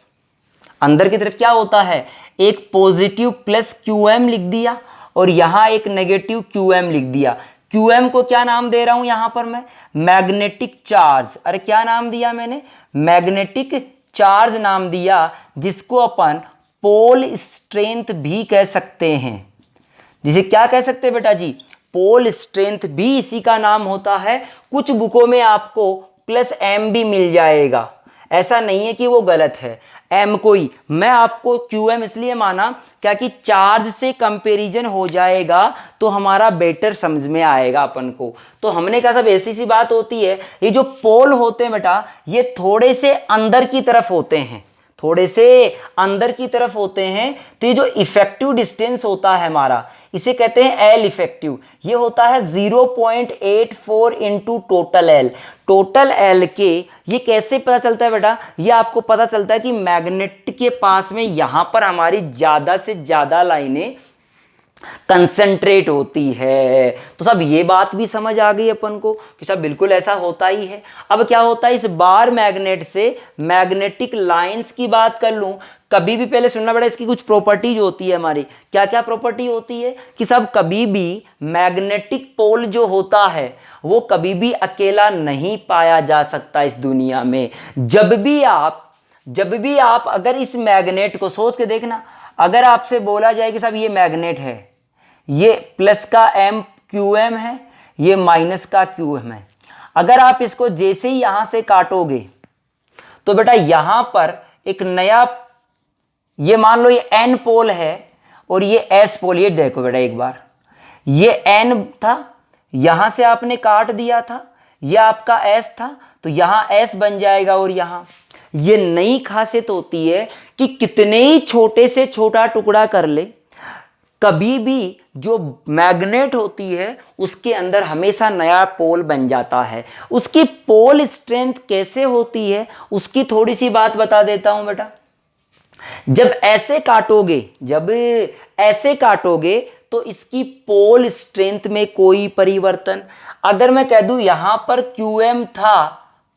क्या होता है, एक पॉजिटिव प्लस QM लिख दिया और यहां एक नेगेटिव QM लिख दिया। QM को क्या नाम दे रहा हूं यहां पर मैं, मैग्नेटिक चार्ज। अरे क्या नाम दिया मैंने, मैग्नेटिक चार्ज नाम दिया, जिसको अपन पोल स्ट्रेंथ भी कह सकते हैं। जिसे क्या कह सकते हैं बेटा जी, पोल स्ट्रेंथ भी इसी का नाम होता है। कुछ बुकों में आपको प्लस M भी मिल जाएगा, ऐसा नहीं है कि वो गलत है। M कोई, मैं आपको QM इसलिए माना क्या कि चार्ज से कंपैरिजन हो जाएगा तो हमारा बेटर समझ में आएगा अपन को। तो हमने कहा सब ऐसी सी बात होती है, ये जो पोल होते हैं बेटा ये थोड़े से अंदर की तरफ होते हैं, थोड़े से अंदर की तरफ होते हैं। तो ये जो इफेक्टिव डिस्टेंस होता है हमारा, इसे कहते हैं L इफेक्टिव। ये होता है 0.84 into total L। Total L के ये कैसे पता चलता है बेटा, ये आपको पता चलता है कि मैग्नेट के पास में यहां पर हमारी ज्यादा से ज्यादा लाइनें कंसंट्रेट होती है। तो सब ये बात भी समझ आ गई अपन को कि सब बिल्कुल ऐसा होता ही है। अब क्या होता है, इस बार मैग्नेट से मैग्नेटिक लाइंस की बात कर लूं, कभी भी पहले सुनना बेटा इसकी कुछ प्रॉपर्टीज होती है हमारी। क्या क्या प्रॉपर्टी होती है कि सब कभी भी मैग्नेटिक पोल जो होता है वो कभी भी अकेला नहीं पाया जा सकता इस दुनिया में। जब भी आप अगर इस मैग्नेट को सोच के देखना, अगर आपसे बोला जाए कि साहब ये मैग्नेट है, ये प्लस का M QM है, ये माइनस का QM है, अगर आप इसको जैसे ही यहां से काटोगे तो बेटा यहां पर एक नया, ये मान लो ये N पोल है और ये S पोल, ये देखो बेटा एक बार, ये N था, यहां से आपने काट दिया था, ये आपका S था, तो यहां S बन जाएगा। और यहां ये नई खासियत होती है कि कितने ही छोटे से छोटा टुकड़ा कर ले, कभी भी जो मैग्नेट होती है उसके अंदर हमेशा नया पोल बन जाता है। उसकी पोल स्ट्रेंथ कैसे होती है उसकी थोड़ी सी बात बता देता हूं बेटा। जब ऐसे काटोगे तो इसकी पोल स्ट्रेंथ में कोई परिवर्तन, अगर मैं कह दूं यहां पर QM था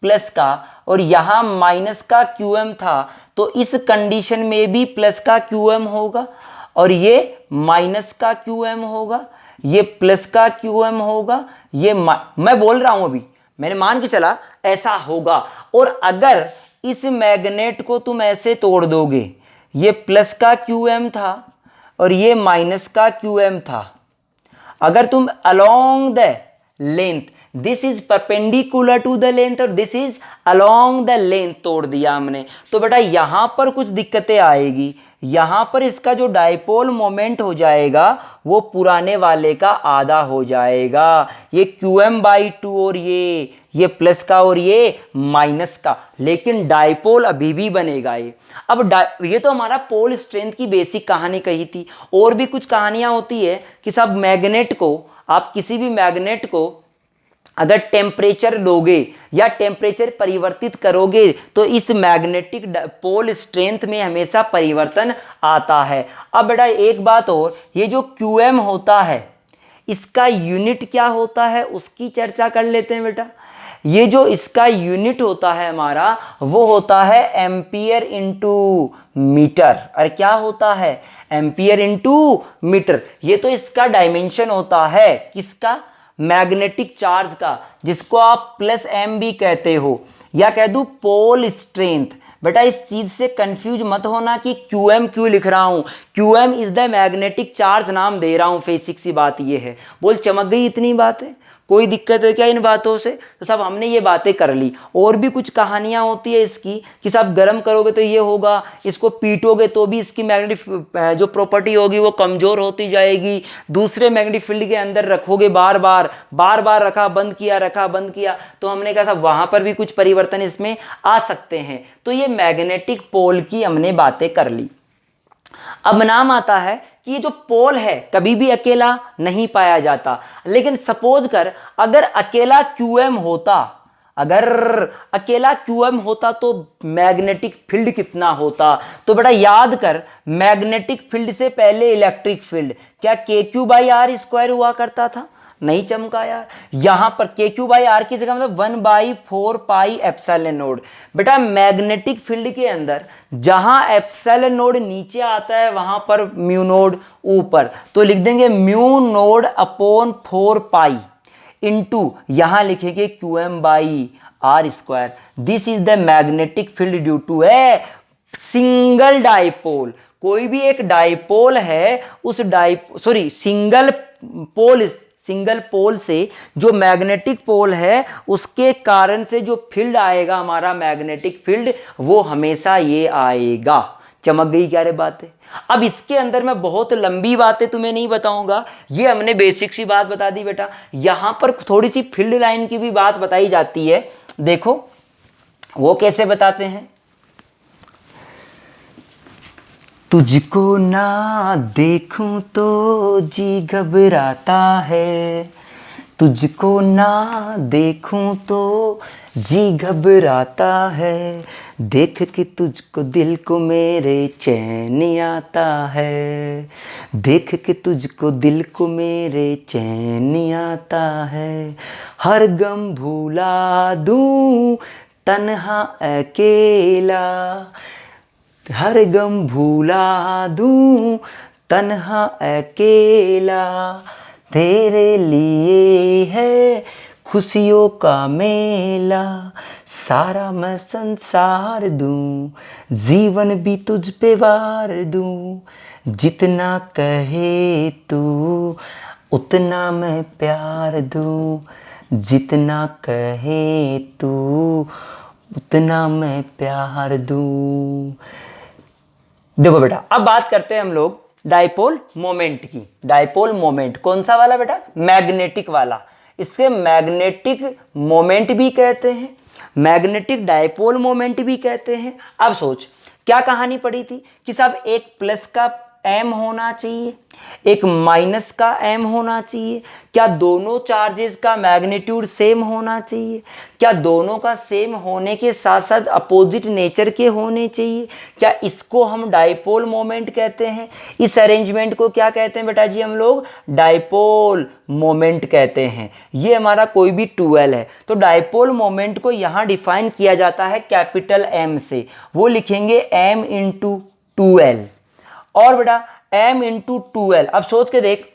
प्लस का और यहां माइनस का QM था, तो इस कंडीशन में भी प्लस का QM होगा और ये माइनस का QM होगा, ये प्लस का QM होगा, ये मैं बोल रहा हूं अभी, मैंने मान के चला ऐसा होगा। और अगर इस मैग्नेट को तुम ऐसे तोड़ दोगे, ये प्लस का QM था और ये माइनस का QM था। अगर तुम along the length, this is perpendicular to the length और this is along the length तोड़ दिया हमने, तो बेटा यहां पर कुछ दिक्कतें आएगी। यहां पर इसका जो डाइपोल मोमेंट हो जाएगा वो पुराने वाले का आधा हो जाएगा। ये QM/2 और ये प्लस का और ये माइनस का, लेकिन डाइपोल अभी भी बनेगा ये। अब ये तो हमारा पोल स्ट्रेंथ की बेसिक कहानी कही थी। और भी कुछ कहानियां होती है कि सब मैग्नेट को, आप किसी भी मैग्नेट को अगर टेम्परेचर लोगे या टेम्परेचर परिवर्तित करोगे तो इस मैग्नेटिक पोल स्ट्रेंथ में हमेशा परिवर्तन आता है। अब बेटा एक बात और, ये जो QM होता है इसका यूनिट क्या होता है उसकी चर्चा कर लेते हैं बेटा। ये जो इसका यूनिट होता है हमारा वो होता है एम्पियर इंटू मीटर। और क्या होता है? Ampere into metre. ये तो इसका डायमेंशन होता है किसका? मैग्नेटिक चार्ज का, जिसको आप +M भी कहते हो, या कह दूं पोल स्ट्रेंथ। बेटा इस चीज से कंफ्यूज मत होना कि QM क्यों लिख रहा हूं। QM is the magnetic charge नाम दे रहा हूं, बेसिक सी बात ये है। बोल चमक गई इतनी बात है? कोई दिक्कत है क्या इन बातों से? तो सब हमने ये बातें कर ली। और भी कुछ कहानियां होती है इसकी कि सब गर्म करोगे तो ये होगा, इसको पीटोगे तो भी इसकी मैग्नेटिक जो प्रॉपर्टी होगी वो कमजोर होती जाएगी। दूसरे मैग्नेटिक फील्ड के अंदर रखोगे बार बार रखा बंद किया, तो हमने कहा सब वहां पर भी कुछ परिवर्तन इसमें आ सकते हैं। तो ये मैग्नेटिक पोल की हमने बातें कर ली। अब नाम आता है कि ये जो पोल है कभी भी अकेला नहीं पाया जाता, लेकिन सपोज कर अगर अकेला QM होता तो मैग्नेटिक फील्ड कितना होता? तो बेटा याद कर, मैग्नेटिक फील्ड से पहले इलेक्ट्रिक फील्ड क्या KQ/R² हुआ करता था? नहीं चमका यार। यहां पर KQ/R की जगह मतलब 1/4πε0। बेटा मैग्नेटिक फील्ड के अंदर जहां एप्सिलॉन नोड नीचे आता है वहां पर म्यू नोड ऊपर, तो लिख देंगे म्यू नोड अपॉन 4π इंटू यहां लिखेंगे QM/R²। This is the magnetic field due to a single dipole. कोई भी एक डाइपोल है, उस सिंगल पोल से जो मैग्नेटिक पोल है उसके कारण से जो फील्ड आएगा हमारा मैग्नेटिक फील्ड, वो हमेशा ये आएगा। चमक गई क्या रे बातें? अब इसके अंदर मैं बहुत लंबी बातें तुम्हें नहीं बताऊंगा, ये हमने बेसिक सी बात बता दी बेटा। यहां पर थोड़ी सी फील्ड लाइन की भी बात बताई जाती है, देखो वो कैसे बताते हैं। तुझको ना देखूं तो जी घबराता है, तुझको ना देखूं तो जी घबराता है, देख के तुझको दिल को मेरे चैन आता है, देख के तुझको दिल को मेरे चैन आता है, हर गम भूला दूं तन्हा अकेला, हर गम भूला दूं तन्हा अकेला, तेरे लिए है खुशियों का मेला, सारा मैं संसार दूं, जीवन भी तुझ पे वार दूं, जितना कहे तू उतना मैं प्यार दूं, जितना कहे तू उतना मैं प्यार दूं। देखो बेटा अब बात करते हैं हम लोग डाइपोल मोमेंट की। डाइपोल मोमेंट कौन सा वाला बेटा? मैग्नेटिक वाला। इसके मैग्नेटिक मोमेंट भी कहते हैं, मैग्नेटिक डाइपोल मोमेंट भी कहते हैं। अब सोच क्या कहानी पड़ी थी कि सब एक प्लस का M होना चाहिए, एक माइनस का M होना चाहिए। क्या दोनों चार्जेस का मैग्नीट्यूड सेम होना चाहिए? क्या दोनों का सेम होने के साथ साथ अपोजिट नेचर के होने चाहिए? क्या इसको हम डाइपोल मोमेंट कहते हैं? इस अरेंजमेंट को क्या कहते हैं बेटा जी? हम लोग डाइपोल मोमेंट कहते हैं। ये हमारा कोई भी 2L है तो डाइपोल मोमेंट को यहाँ डिफाइन किया जाता है कैपिटल M से। वो लिखेंगे M इंटू 2L। और बेटा M इंटू 2L, अब सोच के देख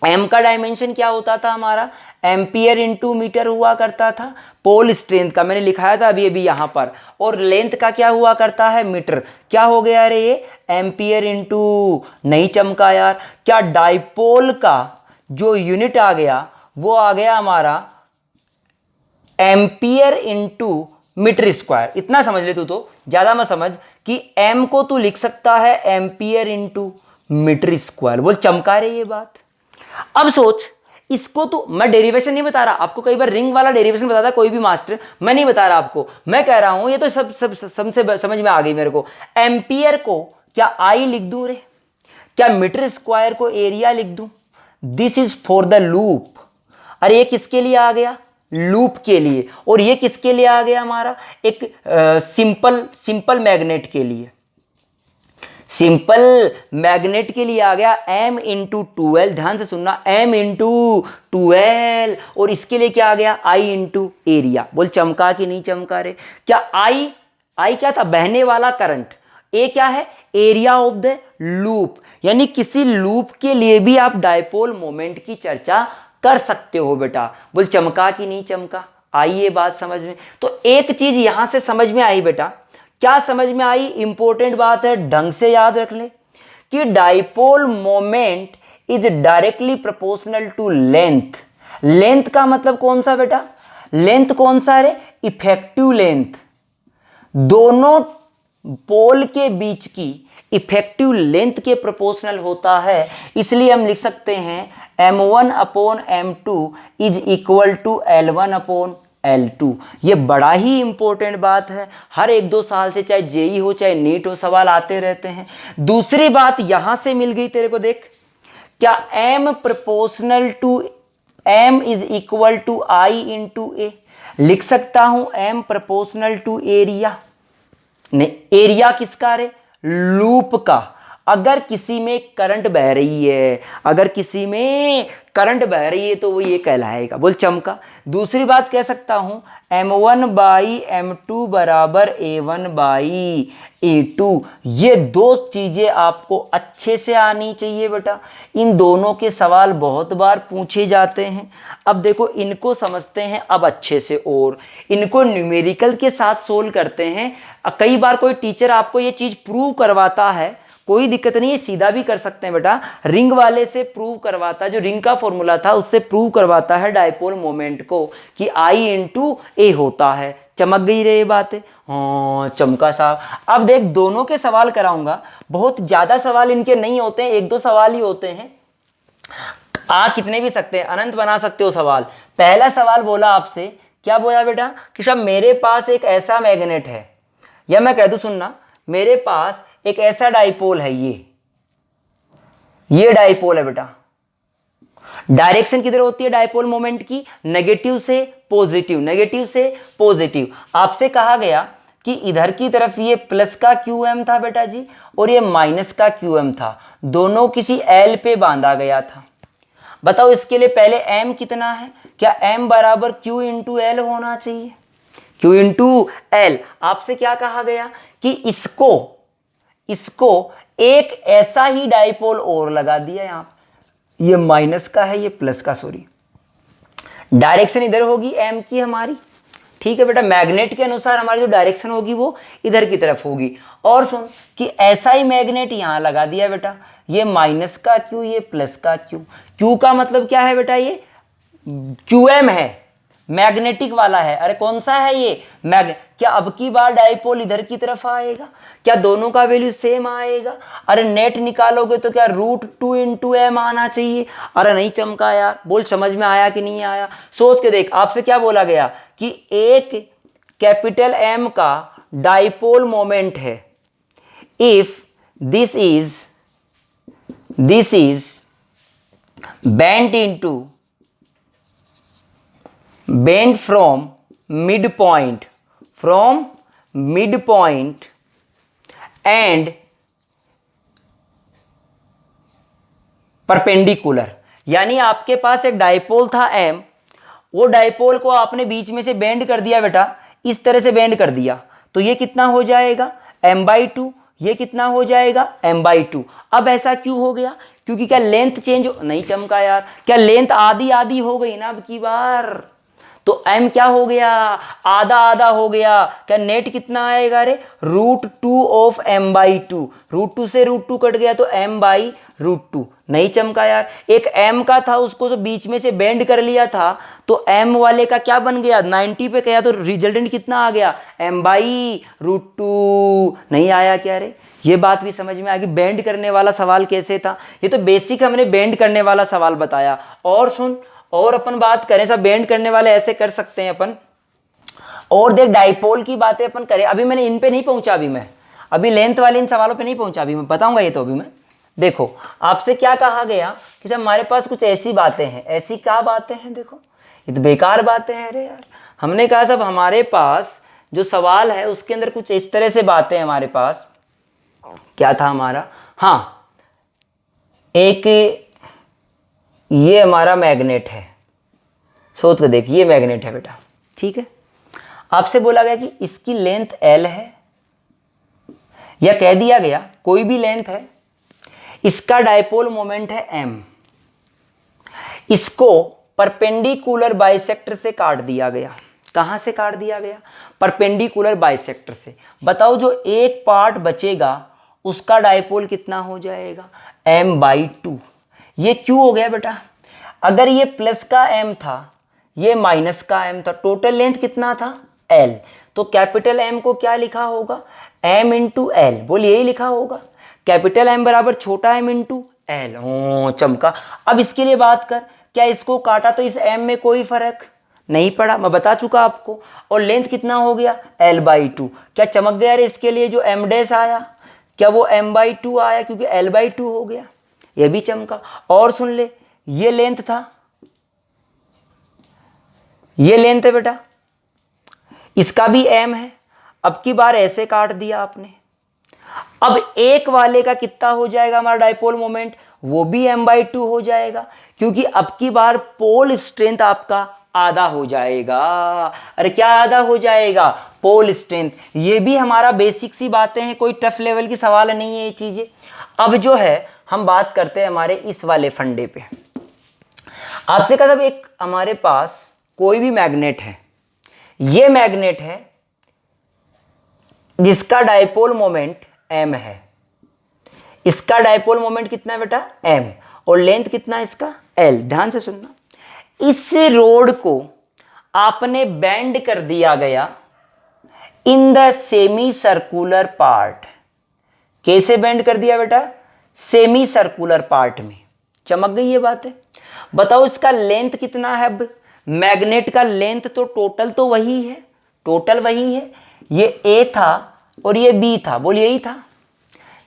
M का डायमेंशन क्या होता था हमारा? एम्पियर इंटू मीटर हुआ करता था पोल स्ट्रेंथ का, मैंने लिखाया था अभी अभी यहाँ पर। और लेंथ का क्या हुआ करता है, मीटर। क्या हो गया अरे ये, एम्पियर इंटू, नहीं चमका यार। क्या डाइपोल का जो यूनिट आ गया वो आ गया हमारा एम्पियर इंटू मीटर स्क्वायर। इतना समझ ले तू, तो ज्यादा मत समझ कि एम को तू लिख सकता है एम्पियर इंटू मीटर स्क्वायर। बोल चमका रही ये बात। अब सोच, इसको तो मैं डेरिवेशन नहीं बता रहा आपको, कई बार रिंग वाला डेरिवेशन बताता कोई भी मास्टर, मैं नहीं बता रहा आपको, मैं कह रहा हूं ये तो सबसे समझ में आ गई मेरे को। एम्पियर को क्या आई लिख दूं रे, क्या मीटर स्क्वायर को एरिया लिख दूं। This is for the loop. अरे ये किसके लिए आ गया, लूप के लिए। और ये किसके लिए आ गया, हमारा एक सिंपल मैग्नेट के लिए। सिंपल मैग्नेट के लिए आ गया m इंटू 2l, ध्यान से सुनना, m इंटू 2l। और इसके लिए क्या आ गया, I इंटू एरिया। बोल चमका कि नहीं चमका रे। क्या I क्या था, बहने वाला करंट। ए क्या है, एरिया ऑफ द लूप। यानी किसी लूप के लिए भी आप डायपोल मोमेंट की चर्चा कर सकते हो बेटा। बोल चमका कि नहीं चमका, आई ये बात समझ में। तो एक चीज यहां से समझ में आई बेटा, क्या समझ में आई, इंपॉर्टेंट बात है, ढंग से याद रख ले कि dipole moment is directly proportional to length. Length का मतलब कौन सा बेटा, लेंथ कौन सा है, इफेक्टिव लेंथ। दोनों पोल के बीच की इफेक्टिव लेंथ के प्रोपोर्शनल होता है। इसलिए हम लिख सकते हैं m1 upon m2 is equal to l1 upon L2। ये बड़ा ही इंपॉर्टेंट बात है, हर 1-2 साल से चाहे जेई हो चाहे नीट हो सवाल आते रहते हैं। दूसरी बात यहां से मिल गई तेरे को, देख क्या m proportional to m is equal to I into A. लिख सकता हूं m प्रोपोर्शनल टू एरिया। नहीं, एरिया किसका रे, लूप का। अगर किसी में करंट बह रही है, अगर किसी में करंट बह रही है तो वो ये कहलाएगा। बोल चमका। दूसरी बात कह सकता हूं m1 बाई m2 बराबर a1 बाई a2। ये दो चीजें आपको अच्छे से आनी चाहिए बेटा, इन दोनों के सवाल बहुत बार पूछे जाते हैं। अब देखो इनको समझते हैं अब अच्छे से, और इनको न्यूमेरिकल के साथ सोल्व करते हैं। कई बार कोई टीचर आपको ये चीज प्रूव करवाता है, कोई दिक्कत नहीं है, सीधा भी कर सकते हैं बेटा। रिंग वाले से प्रूव करवाता है, जो रिंग का फॉर्मूला था उससे प्रूव करवाता है डायपोल मोमेंट को कि I इंटू ए होता है। चमक गई रे ये बात है, हाँ चमका साहब। अब देख दोनों के सवाल कराऊंगा, बहुत ज्यादा सवाल इनके नहीं होते हैं, 1-2 सवाल ही होते हैं। आ कितने भी सकते हैं, अनंत बना सकते हो सवाल। पहला सवाल बोला आपसे, क्या बोला बेटा कि साहब मेरे पास एक ऐसा मैग्नेट है, या मैं कह दूं सुनना, मेरे पास एक ऐसा डाइपोल है, ये डाइपोल है बेटा। डायरेक्शन किधर होती है डाइपोल मोमेंट की, नेगेटिव से पॉजिटिव, नेगेटिव से पॉजिटिव। आपसे कहा गया कि इधर की तरफ ये प्लस का QM था बेटा जी, और ये माइनस का QM था, दोनों किसी L पे बांधा गया था। बताओ इसके लिए पहले M कितना है, क्या M बराबर Q इंटू L होना चाहिए, Q इंटू L। आपसे क्या कहा गया कि इसको एक ऐसा ही डाइपोल और लगा दिया, यहां ये माइनस का है, ये प्लस का, सॉरी, डायरेक्शन इधर होगी M की हमारी, ठीक है बेटा। मैग्नेट के अनुसार हमारी जो डायरेक्शन होगी वो इधर की तरफ होगी। और सुन कि ऐसा ही मैग्नेट यहां लगा दिया बेटा, ये माइनस का Q, ये प्लस का Q। Q का मतलब क्या है बेटा, ये QM है, मैग्नेटिक वाला है। अरे कौन सा है ये, क्या अब की बार डाइपोल इधर की तरफ आएगा, क्या दोनों का वैल्यू सेम आएगा। अरे नेट निकालोगे तो क्या √2 इंटू M आना चाहिए। अरे नहीं चमका यार, बोल समझ में आया कि नहीं आया, सोच के देख। आपसे क्या बोला गया कि एक कैपिटल M का डाइपोल मोमेंट है if this is bent from midpoint and perpendicular। यानी आपके पास एक डाइपोल था M, वो डाइपोल को आपने बीच में से बेंड कर दिया बेटा, इस तरह से बेंड कर दिया, तो ये कितना हो जाएगा M/2, ये कितना हो जाएगा m/2। अब ऐसा क्यों हो गया, क्योंकि क्या लेंथ चेंज नहीं चमका यार, क्या लेंथ आधी आधी हो गई ना अब की बार, तो m क्या हो गया, आधा आधा हो गया। क्या नेट कितना आएगा रे, √2 ऑफ m/2, √2 से √2 कट गया तो m/√2। नहीं चमका यार, एक m का था उसको तो बीच में से बेंड कर लिया था, तो m वाले का क्या बन गया 90 पे गया, तो रिजल्टेंट कितना आ गया m/√2। नहीं आया क्या रे, ये बात भी समझ में आ गई। बेंड करने वाला सवाल कैसे था, ये तो बेसिक हमने बेंड करने वाला सवाल बताया। और सुन, और अपन बात करें, सब बेंड करने वाले ऐसे कर सकते हैं अपन। और देख डाइपोल की बातें अपन करें, अभी मैंने इन पे नहीं पहुंचा, अभी मैं अभी लेंथ वाले इन सवालों पे नहीं पहुंचा, अभी मैं बताऊंगा ये तो। अभी मैं देखो आपसे क्या कहा गया कि जब हमारे पास कुछ ऐसी बातें हैं, ऐसी क्या बातें हैं, देखो ये तो बेकार बातें हैं अरे यार। हमने कहा सब हमारे पास जो सवाल है उसके अंदर कुछ इस तरह से बातें हैं हमारे पास। क्या था हमारा, हाँ एक ये हमारा मैग्नेट है, सोच कर देख, ये मैग्नेट है बेटा, ठीक है। आपसे बोला गया कि इसकी लेंथ L है, या कह दिया गया कोई भी लेंथ है, इसका डायपोल मोमेंट है m, इसको परपेंडिकुलर बाइसेक्टर से काट दिया गया। कहां से काट दिया गया, परपेंडिकुलर बाइसेक्टर से। बताओ जो एक पार्ट बचेगा उसका डायपोल कितना हो जाएगा m/2। ये क्यों हो गया बेटा, अगर ये प्लस का m था, ये माइनस का m था, टोटल लेंथ कितना था L, तो कैपिटल M को क्या लिखा होगा m इंटू L, बोल यही लिखा होगा, कैपिटल M बराबर छोटा m इंटू L। ओ चमका। अब इसके लिए बात कर, क्या इसको काटा तो इस m में कोई फर्क नहीं पड़ा, मैं बता चुका आपको। और लेंथ कितना हो गया L/2, क्या चमक गया रे इसके लिए जो m डैश आया, क्या वो m/2 आया क्योंकि L/2 हो गया, ये भी चमका। और सुन ले, ये लेंथ था, ये लेंथ है बेटा, इसका भी m है। अब की बार ऐसे काट दिया आपने, अब एक वाले का कितना हो जाएगा हमारा डायपोल मोमेंट, वो भी m/2 हो जाएगा, क्योंकि अब की बार पोल स्ट्रेंथ आपका आधा हो जाएगा। अरे क्या आधा हो जाएगा, पोल स्ट्रेंथ। ये भी हमारा बेसिक सी बातें हैं, कोई टफ लेवल की सवाल नहीं है ये चीजें। अब जो है हम बात करते हैं हमारे इस वाले फंडे पे। आपसे कहा सब एक हमारे पास कोई भी मैग्नेट है, ये मैग्नेट है जिसका डायपोल मोमेंट m है, इसका डायपोल मोमेंट कितना है बेटा m, और लेंथ कितना है इसका L। ध्यान से सुनना, इस रोड को आपने बेंड कर दिया गया in the semi circular part. कैसे बेंड कर दिया बेटा, सेमी सर्कुलर पार्ट में। चमक गई ये बात है। बताओ इसका लेंथ कितना है, अब मैग्नेट का लेंथ तो टोटल तो वही है, टोटल वही है, ये A था और ये B था, बोल यही था।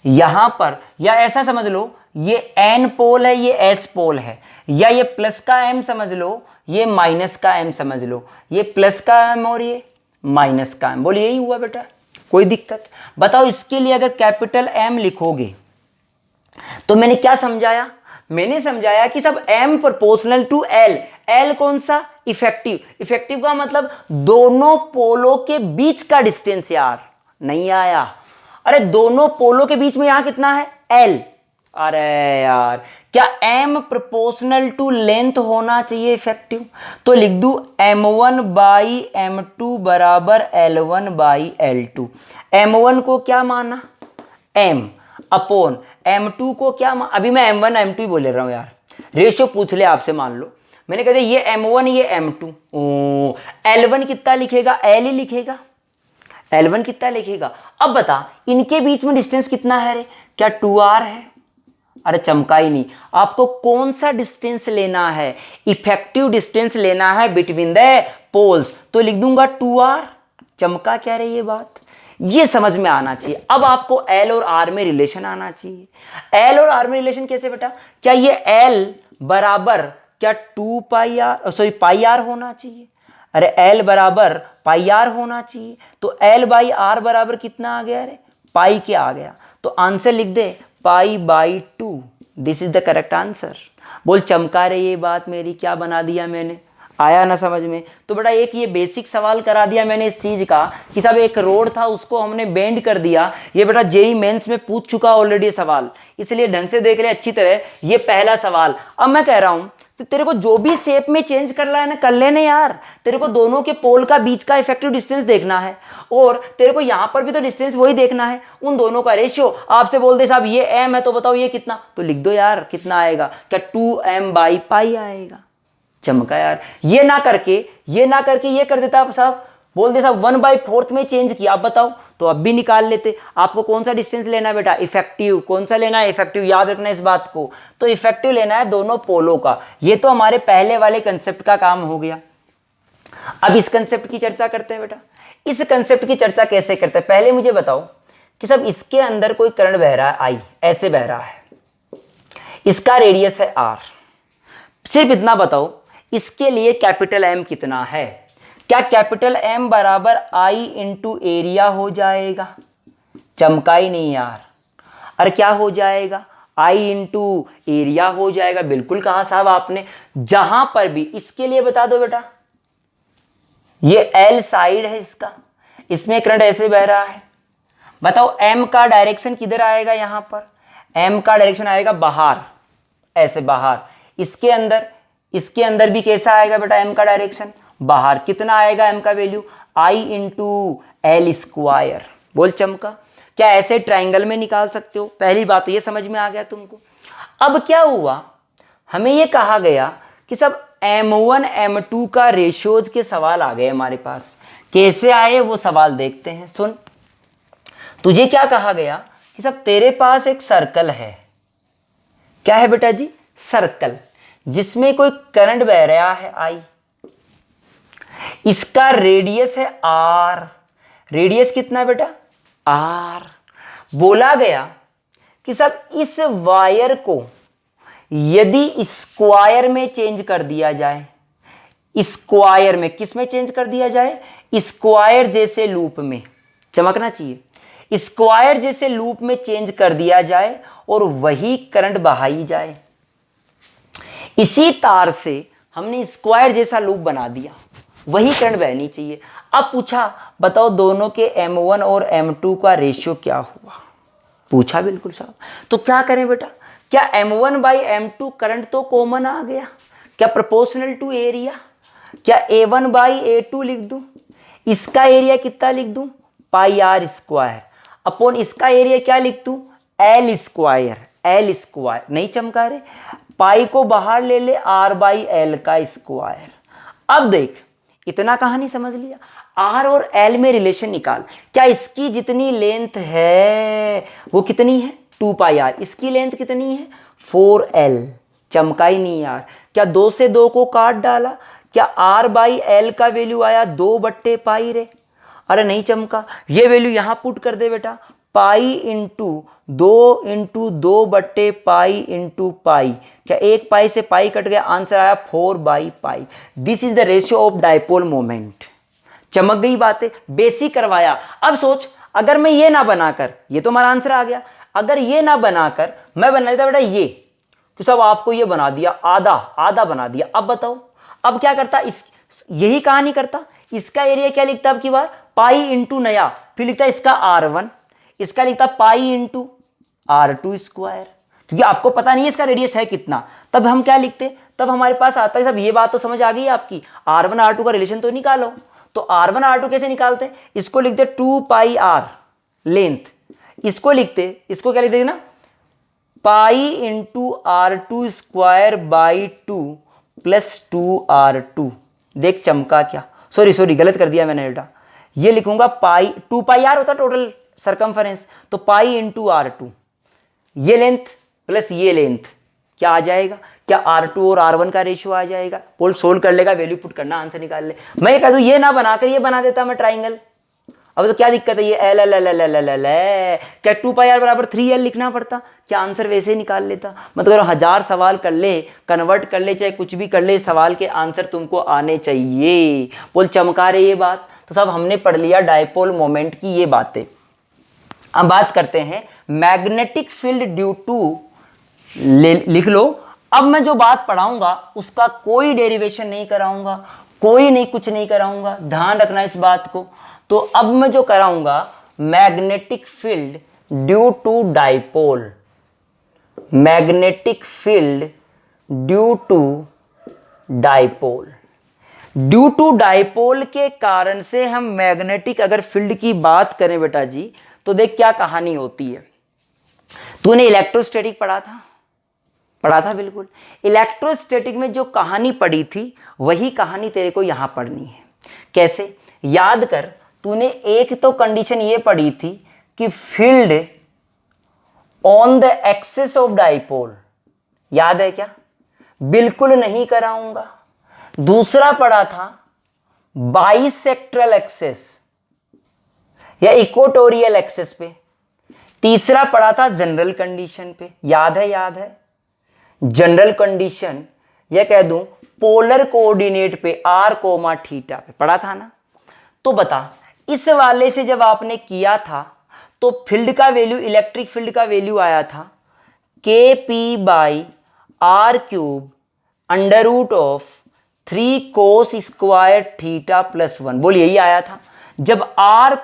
यहां पर या ऐसा समझ लो ये N पोल है, ये S पोल है, या ये प्लस का M समझ लो, ये माइनस का M समझ लो, ये प्लस का M और ये माइनस का M, बोल यही हुआ बेटा, कोई दिक्कत। बताओ इसके लिए अगर कैपिटल M लिखोगे तो मैंने क्या समझाया, मैंने समझाया कि सब m proportional to l। l कौन सा, इफेक्टिव। इफेक्टिव का मतलब दोनों पोलों के बीच का डिस्टेंस यार, नहीं आया। अरे दोनों पोलों के बीच में यहां कितना है l। अरे यार क्या m प्रोपोर्शनल टू लेंथ होना चाहिए इफेक्टिव, तो लिख दूं m1/m2 बराबर l1/l2। m1 को क्या माना m अपॉन m2 को क्या अभी मैं m1 m2 ही बोल रहा हूं यार, रेशियो पूछ ले आपसे, मान लो मैंने कह दिया ये m1 ये m2। ओ l1 कितना लिखेगा, l ही लिखेगा, l1 कितना लिखेगा। अब बता इनके बीच में डिस्टेंस कितना है रे, क्या 2r है। अरे चमका ही नहीं, आपको कौन सा डिस्टेंस लेना है, इफेक्टिव डिस्टेंस लेना है बिटवीन द पोल्स, तो लिख दूंगा 2r। चमका क्या रे ये बात, ये समझ में आना चाहिए। अब आपको L और R में रिलेशन आना चाहिए। L और R में रिलेशन कैसे बेटा, क्या ये L बराबर क्या 2πr होना चाहिए, अरे L बराबर πr होना चाहिए, तो L/r बराबर कितना आ गया, अरे पाई के आ गया, तो आंसर लिख दे π/2। This is the correct answer. बोल चमका रे ये बात मेरी, क्या बना दिया मैंने, आया ना समझ में? तो बेटा एक ये बेसिक सवाल करा दिया मैंने इस चीज का कि साहब एक रोड था उसको हमने बेंड कर दिया। ये बेटा जेई मेंस में पूछ चुका ऑलरेडी सवाल, इसलिए ढंग से देख ले अच्छी तरह। ये पहला सवाल। अब मैं कह रहा हूं तो तेरे को जो भी शेप में चेंज करना है ना कर लेने यार। तेरे को दोनों के पोल का बीच का इफेक्टिव डिस्टेंस देखना है और तेरे को यहां पर भी तो डिस्टेंस वही देखना है, उन दोनों का रेशियो। आपसे बोल दे साहब ये m है तो बताओ ये कितना, तो लिख दो यार कितना आएगा, क्या 2m/π आएगा। चमका यार। ये ना करके ये कर देता साहब, बोल दे साहब 1/4 में चेंज किया, आप बताओ, तो अब भी निकाल लेते। आपको कौन सा डिस्टेंस लेना है बेटा? इफेक्टिव। कौन सा लेना है? इफेक्टिव। याद रखना इस बात को, तो इफेक्टिव लेना है दोनों पोलों का। ये तो हमारे पहले वाले कंसेप्ट का काम हो गया। अब इस कंसेप्ट की चर्चा करते हैं बेटा। इस कंसेप्ट की चर्चा कैसे करते हैं? पहले मुझे बताओ कि सब इसके अंदर कोई करंट बह रहा है, आई ऐसे बह रहा है, इसका रेडियस है r। सिर्फ इतना बताओ इसके लिए कैपिटल M कितना है? क्या कैपिटल M बराबर I इंटू एरिया हो जाएगा? चमका ही नहीं यार। और क्या हो जाएगा? I इंटू एरिया हो जाएगा। बिल्कुल कहा साहब आपने। जहां पर भी इसके लिए बता दो बेटा, ये L साइड है इसका, इसमें करंट ऐसे बह रहा है। बताओ M का डायरेक्शन किधर आएगा? यहां पर M का डायरेक्शन आएगा बाहर, ऐसे बाहर। इसके अंदर भी कैसा आएगा बेटा? M का डायरेक्शन बाहर। कितना आएगा M का value? I into L square. बोल चमका। क्या ऐसे ट्राइंगल में निकाल सकते हो? पहली बात तो ये समझ में आ गया तुमको। अब क्या हुआ, हमें ये कहा गया कि सब M1 M2 का रेशियोज के सवाल आ गए हमारे पास। कैसे आए वो सवाल देखते हैं। सुन, तुझे क्या कहा गया कि सब तेरे पास एक सर्कल है। क्या है बेटा जी? सर्कल, जिसमें कोई करंट बह रहा है I। इसका रेडियस है r। रेडियस कितना है बेटा? r। बोला गया कि सब इस वायर को यदि स्क्वायर में चेंज कर दिया जाए, स्क्वायर में, किस में चेंज कर दिया जाए? स्क्वायर जैसे लूप में। चमकना चाहिए। स्क्वायर जैसे लूप में चेंज कर दिया जाए और वही करंट बहाई जाए। इसी तार से हमने स्क्वायर जैसा लूप बना दिया, वही करंट बहनी चाहिए। अब पूछा बताओ दोनों के M1 और M2 का रेशियो क्या हुआ? पूछा बिल्कुल साहब। तो क्या करें बेटा? क्या M1/M2 करंट तो कॉमन आ गया, क्या प्रोपोर्शनल टू एरिया? क्या A1/A2 लिख दूं? इसका एरिया कितना लिख दूं? πr स्क्वायर अपॉन इसका एरिया क्या लिख दूं? L square. L स्क्वायर नहीं चमका रहे? पाई को बाहर ले ले, r/l का स्क्वायर। अब देख, इतना कहानी समझ लिया। r और l में रिलेशन निकाल। क्या इसकी जितनी लेंथ है वो कितनी है? 2πr। इसकी लेंथ कितनी है? 4l। चमका ही नहीं यार। क्या 2 से 2 को काट डाला? क्या r/l का वैल्यू आया 2/पाई रे? अरे नहीं चमका। ये वैल्यू यहां पुट कर दे बेटा, पाई इंटू 2/पाई इंटू पाई। क्या एक पाई से पाई कट गया? आंसर आया 4/पाई। This is the ratio of dipole moment. चमक गई बातें, बेसिक करवाया। अब सोच, अगर मैं ये ना बनाकर, ये तो हमारा आंसर आ गया, अगर ये ना बनाकर मैं बना देता बेटा ये, तो सब आपको ये बना दिया, आधा आधा बना दिया। अब बताओ अब क्या करता? यही कहानी करता। इसका एरिया क्या लिखता अब की बार? पाई इंटू नया, फिर लिखता इसका r1, इसका लिखता पाई इंटू r2 स्क्वायर, क्योंकि आपको पता नहीं है इसका रेडियस है कितना। तब हम क्या लिखते? तब हमारे पास आता है सब, ये बात तो समझ आ गई आपकी। r1 r2 का रिलेशन तो निकालो। तो r1 r2 कैसे निकालते? इसको लिखते 2πr लेंथ, इसको लिखते, इसको क्या लिखते ना, pi into r2 square by 2 plus 2r2। देख चमका क्या, सॉरी गलत कर दिया मैंने बेटा। ये लिखूंगा पाई, 2πr होता टोटल सरकमफरेंस, तो पाई इंटू r2, ये लेंथ प्लस ये लेंथ, क्या आ जाएगा? क्या r2 और r1 का रेशियो आ जाएगा? बोल सोल्व कर लेगा, वैल्यू पुट करना, आंसर निकाल ले। मैं कह दूं ये ना बनाकर ये बना देता मैं ट्राइंगल। अब तो क्या दिक्कत है? ये L L L L L L L, क्या 2πr बराबर 3l लिखना पड़ता? क्या आंसर वैसे ही निकाल लेता? मतलब 1000 सवाल कर ले, कन्वर्ट कर ले, चाहे कुछ भी कर ले, सवाल के आंसर तुमको आने चाहिए। बोल चमका रहे ये बात। तो सब हमने पढ़ लिया डायपोल मोमेंट की ये बातें। अब बात करते हैं मैग्नेटिक फील्ड ड्यू टू, लिख लो अब मैं जो बात पढ़ाऊंगा उसका कोई डेरिवेशन नहीं कराऊंगा, कोई नहीं, कुछ नहीं कराऊंगा, ध्यान रखना इस बात को। तो अब मैं जो कराऊंगा magnetic field due to dipole, magnetic field due to dipole. Due to dipole के कारण से हम मैग्नेटिक अगर फील्ड की बात करें बेटा जी, तो देख क्या कहानी होती है। तूने इलेक्ट्रोस्टैटिक पढ़ा था? पढ़ा था बिल्कुल। इलेक्ट्रोस्टैटिक में जो कहानी पढ़ी थी वही कहानी तेरे को यहां पढ़नी है। कैसे? याद कर, तूने एक तो कंडीशन ये पढ़ी थी कि field on the axis of dipole, याद है क्या? बिल्कुल नहीं कराऊंगा। दूसरा पढ़ा था बाइसेक्ट्रल एक्सिस या इक्वेटोरियल एक्सिस पे। तीसरा पढ़ा था जनरल कंडीशन पे, याद है? याद है। जनरल कंडीशन या कह दूं पोलर कोऑर्डिनेट पे r, थीटा पे पढ़ा था ना। तो बता, इस वाले से जब आपने किया था तो फील्ड का वैल्यू, इलेक्ट्रिक फील्ड का वैल्यू आया था kp/r³ under root of 3 cos square theta plus 1। बोल, यही आया था जब r,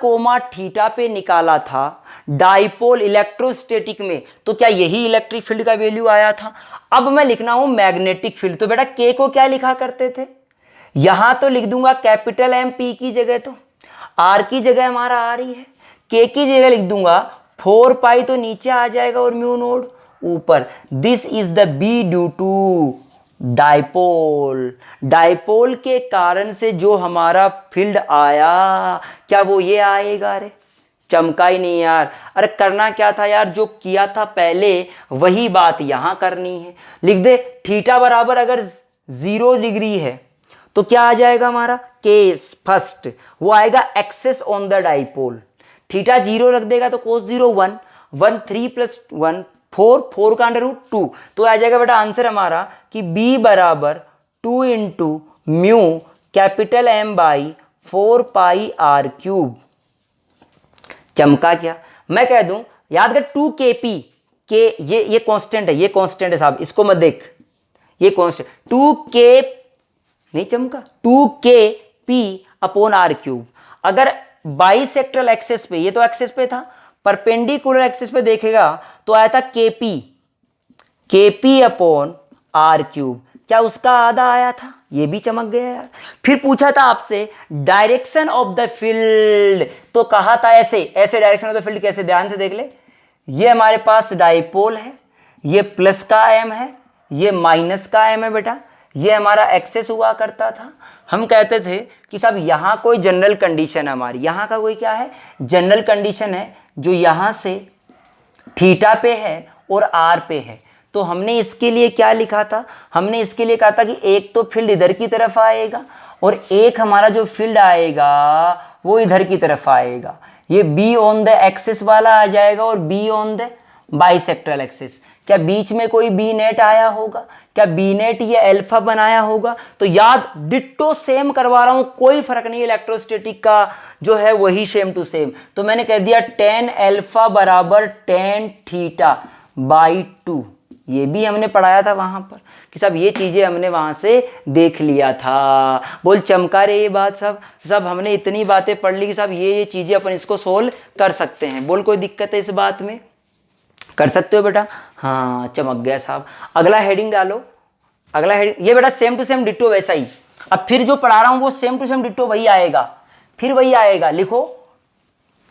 थीटा पे निकाला था डाइपोल इलेक्ट्रोस्टैटिक में, तो क्या यही इलेक्ट्रिक फील्ड का वैल्यू आया था। अब मैं लिखना हूं मैग्नेटिक फील्ड, तो बेटा k को क्या लिखा करते थे? यहां तो लिख दूंगा कैपिटल M, P की जगह तो R की जगह हमारा R ही है, K की जगह लिख दूंगा 4 पाई, तो नीचे आ जाएगा और म्यू नोड ऊपर। This is the B due to dipole. Dipole के कारण से जो हमारा फील्ड आया, क्या वो ये आएगा? अरे चमका ही नहीं यार। अरे करना क्या था यार, जो किया था पहले वही बात यहां करनी है। लिख दे थीटा बराबर अगर 0 डिग्री है तो क्या आ जाएगा हमारा? केस फर्स्ट वो आएगा axis on the dipole. Theta 0 रख देगा तो कोस 0 1, 1 3 प्लस 1 4, 4 का अंडर रूट 2, तो आ जाएगा बेटा आंसर हमारा कि B बराबर 2 into mu capital M by 4 pi r³। चमका क्या? मैं कह दूं, याद कर 2kp के, ये कांस्टेंट है, ये कांस्टेंट है साहब, इसको मत देख, ये कांस्टेंट 2k नहीं चमका, 2kp/r³। अगर बाइसेक्ट्रल एक्सिस पे, ये तो एक्सिस पे था, परपेंडिकुलर एक्सिस पे देखेगा तो आया था kp/r³। क्या उसका आधा आया था? ये भी चमक गया यार। फिर पूछा था आपसे डायरेक्शन ऑफ द फील्ड, तो कहा था ऐसे ऐसे डायरेक्शन ऑफ द फील्ड कैसे, ध्यान से देख ले। ये हमारे पास डाइपोल है, ये प्लस का M है, ये माइनस का M है बेटा, ये हमारा एक्सेस हुआ करता था। हम कहते थे कि साहब यहाँ कोई जनरल कंडीशन है हमारी, यहाँ का कोई क्या है? जनरल कंडीशन है जो यहाँ से थीटा पे है और R पे है। तो हमने इसके लिए क्या लिखा था? हमने इसके लिए कहा था कि एक तो फील्ड इधर की तरफ आएगा और एक हमारा जो फील्ड आएगा वो इधर की तरफ आएगा। ये B ऑन द एक्सिस वाला आ जाएगा और B ऑन द बाइसेक्ट्रल एक्सिस। क्या बीच में कोई B नेट आया होगा? क्या B नेट ये अल्फा बनाया होगा? तो याद, डिट्टो सेम करवा रहा हूं, कोई फर्क नहीं, इलेक्ट्रोस्टैटिक का जो है वही सेम टू सेम। तो मैंने कह दिया tan अल्फा बराबर tan थीटा बाई 2। ये भी हमने पढ़ाया था वहां पर कि सब ये चीजें हमने वहां से देख लिया था। बोल चमका रे ये बात सब हमने इतनी बातें पढ़ ली कि सब ये चीजें अपन इसको सोल्व कर सकते हैं। बोल कोई दिक्कत है इस बात में? कर सकते हो बेटा? हाँ चमक गया साहब। अगला हेडिंग डालो, अगला हेडिंग ये बेटा सेम टू सेम डिट्टो वैसा ही। अब फिर जो पढ़ा रहा हूं वो सेम टू सेम डिट्टो वही आएगा, फिर वही आएगा। लिखो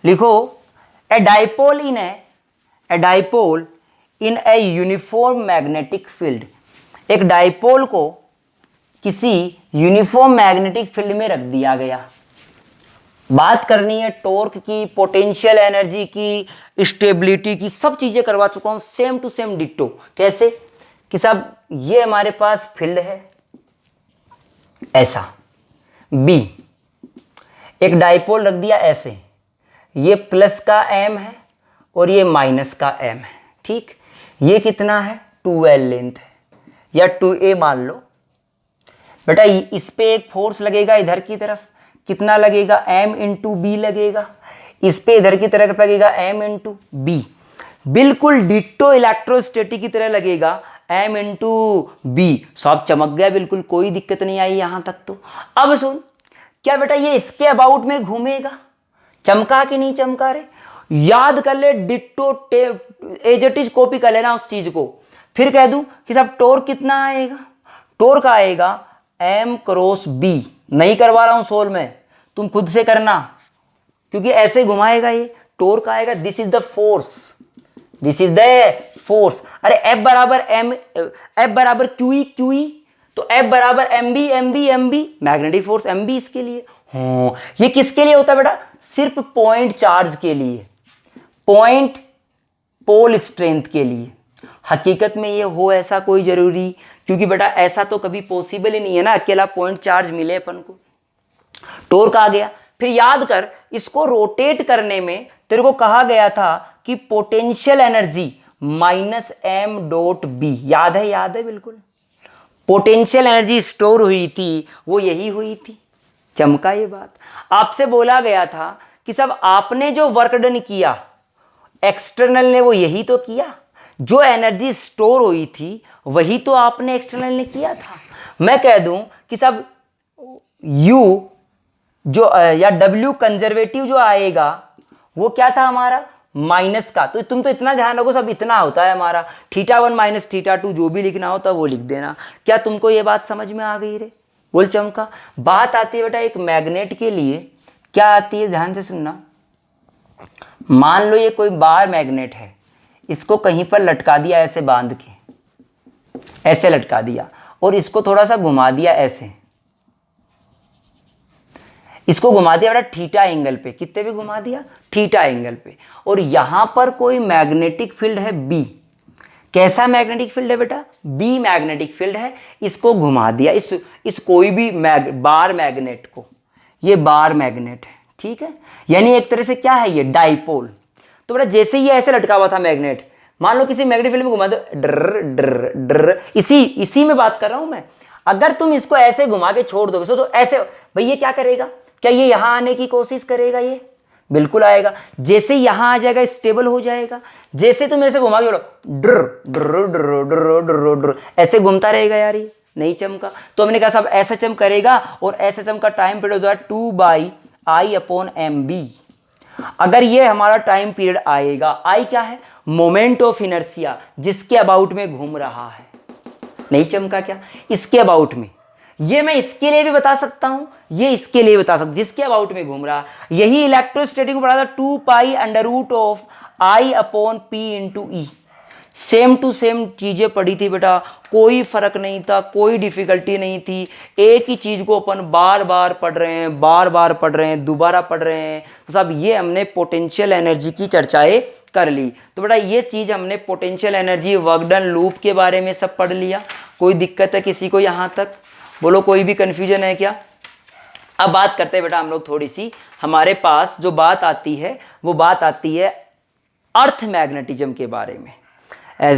लिखो a dipole in a uniform magnetic field. एक डाइपोल को किसी यूनिफॉर्म मैग्नेटिक फील्ड में रख दिया गया। बात करनी है टॉर्क की, पोटेंशियल एनर्जी की, स्टेबिलिटी की, सब चीजें करवा चुका हूं सेम टू सेम डिट्टो। कैसे कि साहब ये हमारे पास फील्ड है ऐसा, बी एक डाइपोल रख दिया ऐसे, ये प्लस का M है और ये माइनस का M है। ठीक, ये कितना है? 2L लेंथ है या 2A मान लो बेटा। इस पे एक फोर्स लगेगा इधर की तरफ, कितना लगेगा? M इंटू बी लगेगा। इस पे इधर की तरफ लगेगा M इंटू बी। बिल्कुल डिट्टो इलेक्ट्रोस्टैटिक की तरह लगेगा। m इंटू बी, सब चमक गया बिल्कुल, कोई दिक्कत नहीं आई यहां तक तो। अब सुन, क्या बेटा ये इसके अबाउट में घूमेगा? चमका कि नहीं चमका रे? याद कर ले, ditto as it is copy कर लेना उस चीज को। फिर कह दूं कि साहब टोर कितना आएगा? टोर का आएगा m क्रॉस b। नहीं करवा रहा हूं सोल्व में, तुम खुद से करना, क्योंकि ऐसे घुमाएगा ये। टोर का आएगा, this is the force, this is the force. अरे F बराबर m, F बराबर QE, QE तो F बराबर MB, MB, MB, magnetic force MB इसके लिए। हाँ, ये किसके लिए होता है बेटा? सिर्फ पॉइंट चार्ज के लिए, पॉइंट पोल स्ट्रेंथ के लिए। हकीकत में ये हो ऐसा कोई जरूरी, क्योंकि बेटा ऐसा तो कभी पॉसिबल ही नहीं है ना, अकेला पॉइंट चार्ज मिले अपन को। टोर का आ गया। फिर याद कर, इसको रोटेट करने में तेरे को कहा गया था कि potential energy minus m dot B, याद है? याद है बिल्कुल। पोटेंशियल एनर्जी स्टोर हुई थी वो यही हुई थी। चमका ये बात। आपसे बोला गया था कि सब आपने जो वर्क डन किया एक्सटर्नल ने, वो यही तो किया। जो एनर्जी स्टोर हुई थी वही तो आपने एक्सटर्नल ने किया था। मैं कह दूं कि सब U जो या W कंजर्वेटिव जो आएगा वो क्या था हमारा? माइनस का। तो तुम तो इतना ध्यान रखो, सब इतना होता है हमारा, θ1 माइनस θ2, जो भी लिखना होता है वो लिख देना। क्या तुमको ये बात समझ में आ गई रे? बोल चमका। बात आती है बेटा एक मैग्नेट के लिए, क्या आती है? ध्यान से सुनना। मान लो ये कोई बार मैग्नेट है, इसको कहीं पर लटका दिया ऐसे बांध के, ऐसे लटका दिया, और इसको थोड़ा सा घुमा दिया ऐसे, इसको घुमा दिया बेटा थीटा एंगल पे। कितने पे घुमा दिया? थीटा एंगल पे। और यहां पर कोई मैग्नेटिक फील्ड है बी। कैसा मैग्नेटिक फील्ड है बेटा? बी मैग्नेटिक फील्ड है। इसको घुमा दिया, इस कोई भी बार मैग्नेट को, ये बार मैग्नेट है, ठीक है? यानी एक तरह से क्या है ये? डाइपोल। तो बेटा जैसे ये ऐसे लटका हुआ था मैग्नेट, मान लो किसी मैग्नेटिक फील्ड में घुमा दो, डर डर डर, इसी में बात कर रहा हूं मैं। अगर तुम इसको ऐसे घुमा के छोड़ दोगे, सोचो ऐसे, भाई ये क्या करेगा? क्या ये यहां आने की कोशिश करेगा? ये बिल्कुल आएगा। जैसे यहां आ जाएगा स्टेबल हो जाएगा। जैसे तुम ऐसे घुमा के बोलो डर डर डर डर डर डर, ऐसे घूमता रहेगा यार, ये नहीं चमका। तो हमने कहा सब ऐसा चम करेगा, और ऐसा चम का टाइम पीरियड होता है 2/I/mb। अगर ये हमारा टाइम पीरियड आएगा, I क्या है? मोमेंट ऑफ इनर्शिया, जिसके अबाउट में घूम रहा है। नहीं चमका क्या? इसके अबाउट में। ये मैं इसके लिए भी बता सकता हूं, ये इसके लिए बता सकता हूं, जिसके अबाउट में घूम रहा। यही इलेक्ट्रोस्टैटिक को पढ़ा था, 2π√I/P × E। Same to same चीजें पढ़ी थी बेटा, कोई फर्क नहीं था, कोई डिफिकल्टी नहीं थी। एक ही चीज को अपन बार बार पढ़ रहे हैं, बार बार पढ़ रहे हैं, दोबारा पढ़ रहे हैं। तो साहब ये हमने पोटेंशियल एनर्जी की चर्चाएं कर ली। तो बेटा ये चीज हमने potential energy, work done, loop के बारे में सब पढ़ लिया। कोई दिक्कत है किसी को यहां तक? बोलो, कोई भी कंफ्यूजन है क्या? अब बात करते हैं बेटा हम लोग थोड़ी सी, हमारे पास जो बात आती है वो बात आती है अर्थ मैग्नेटिज्म के बारे में।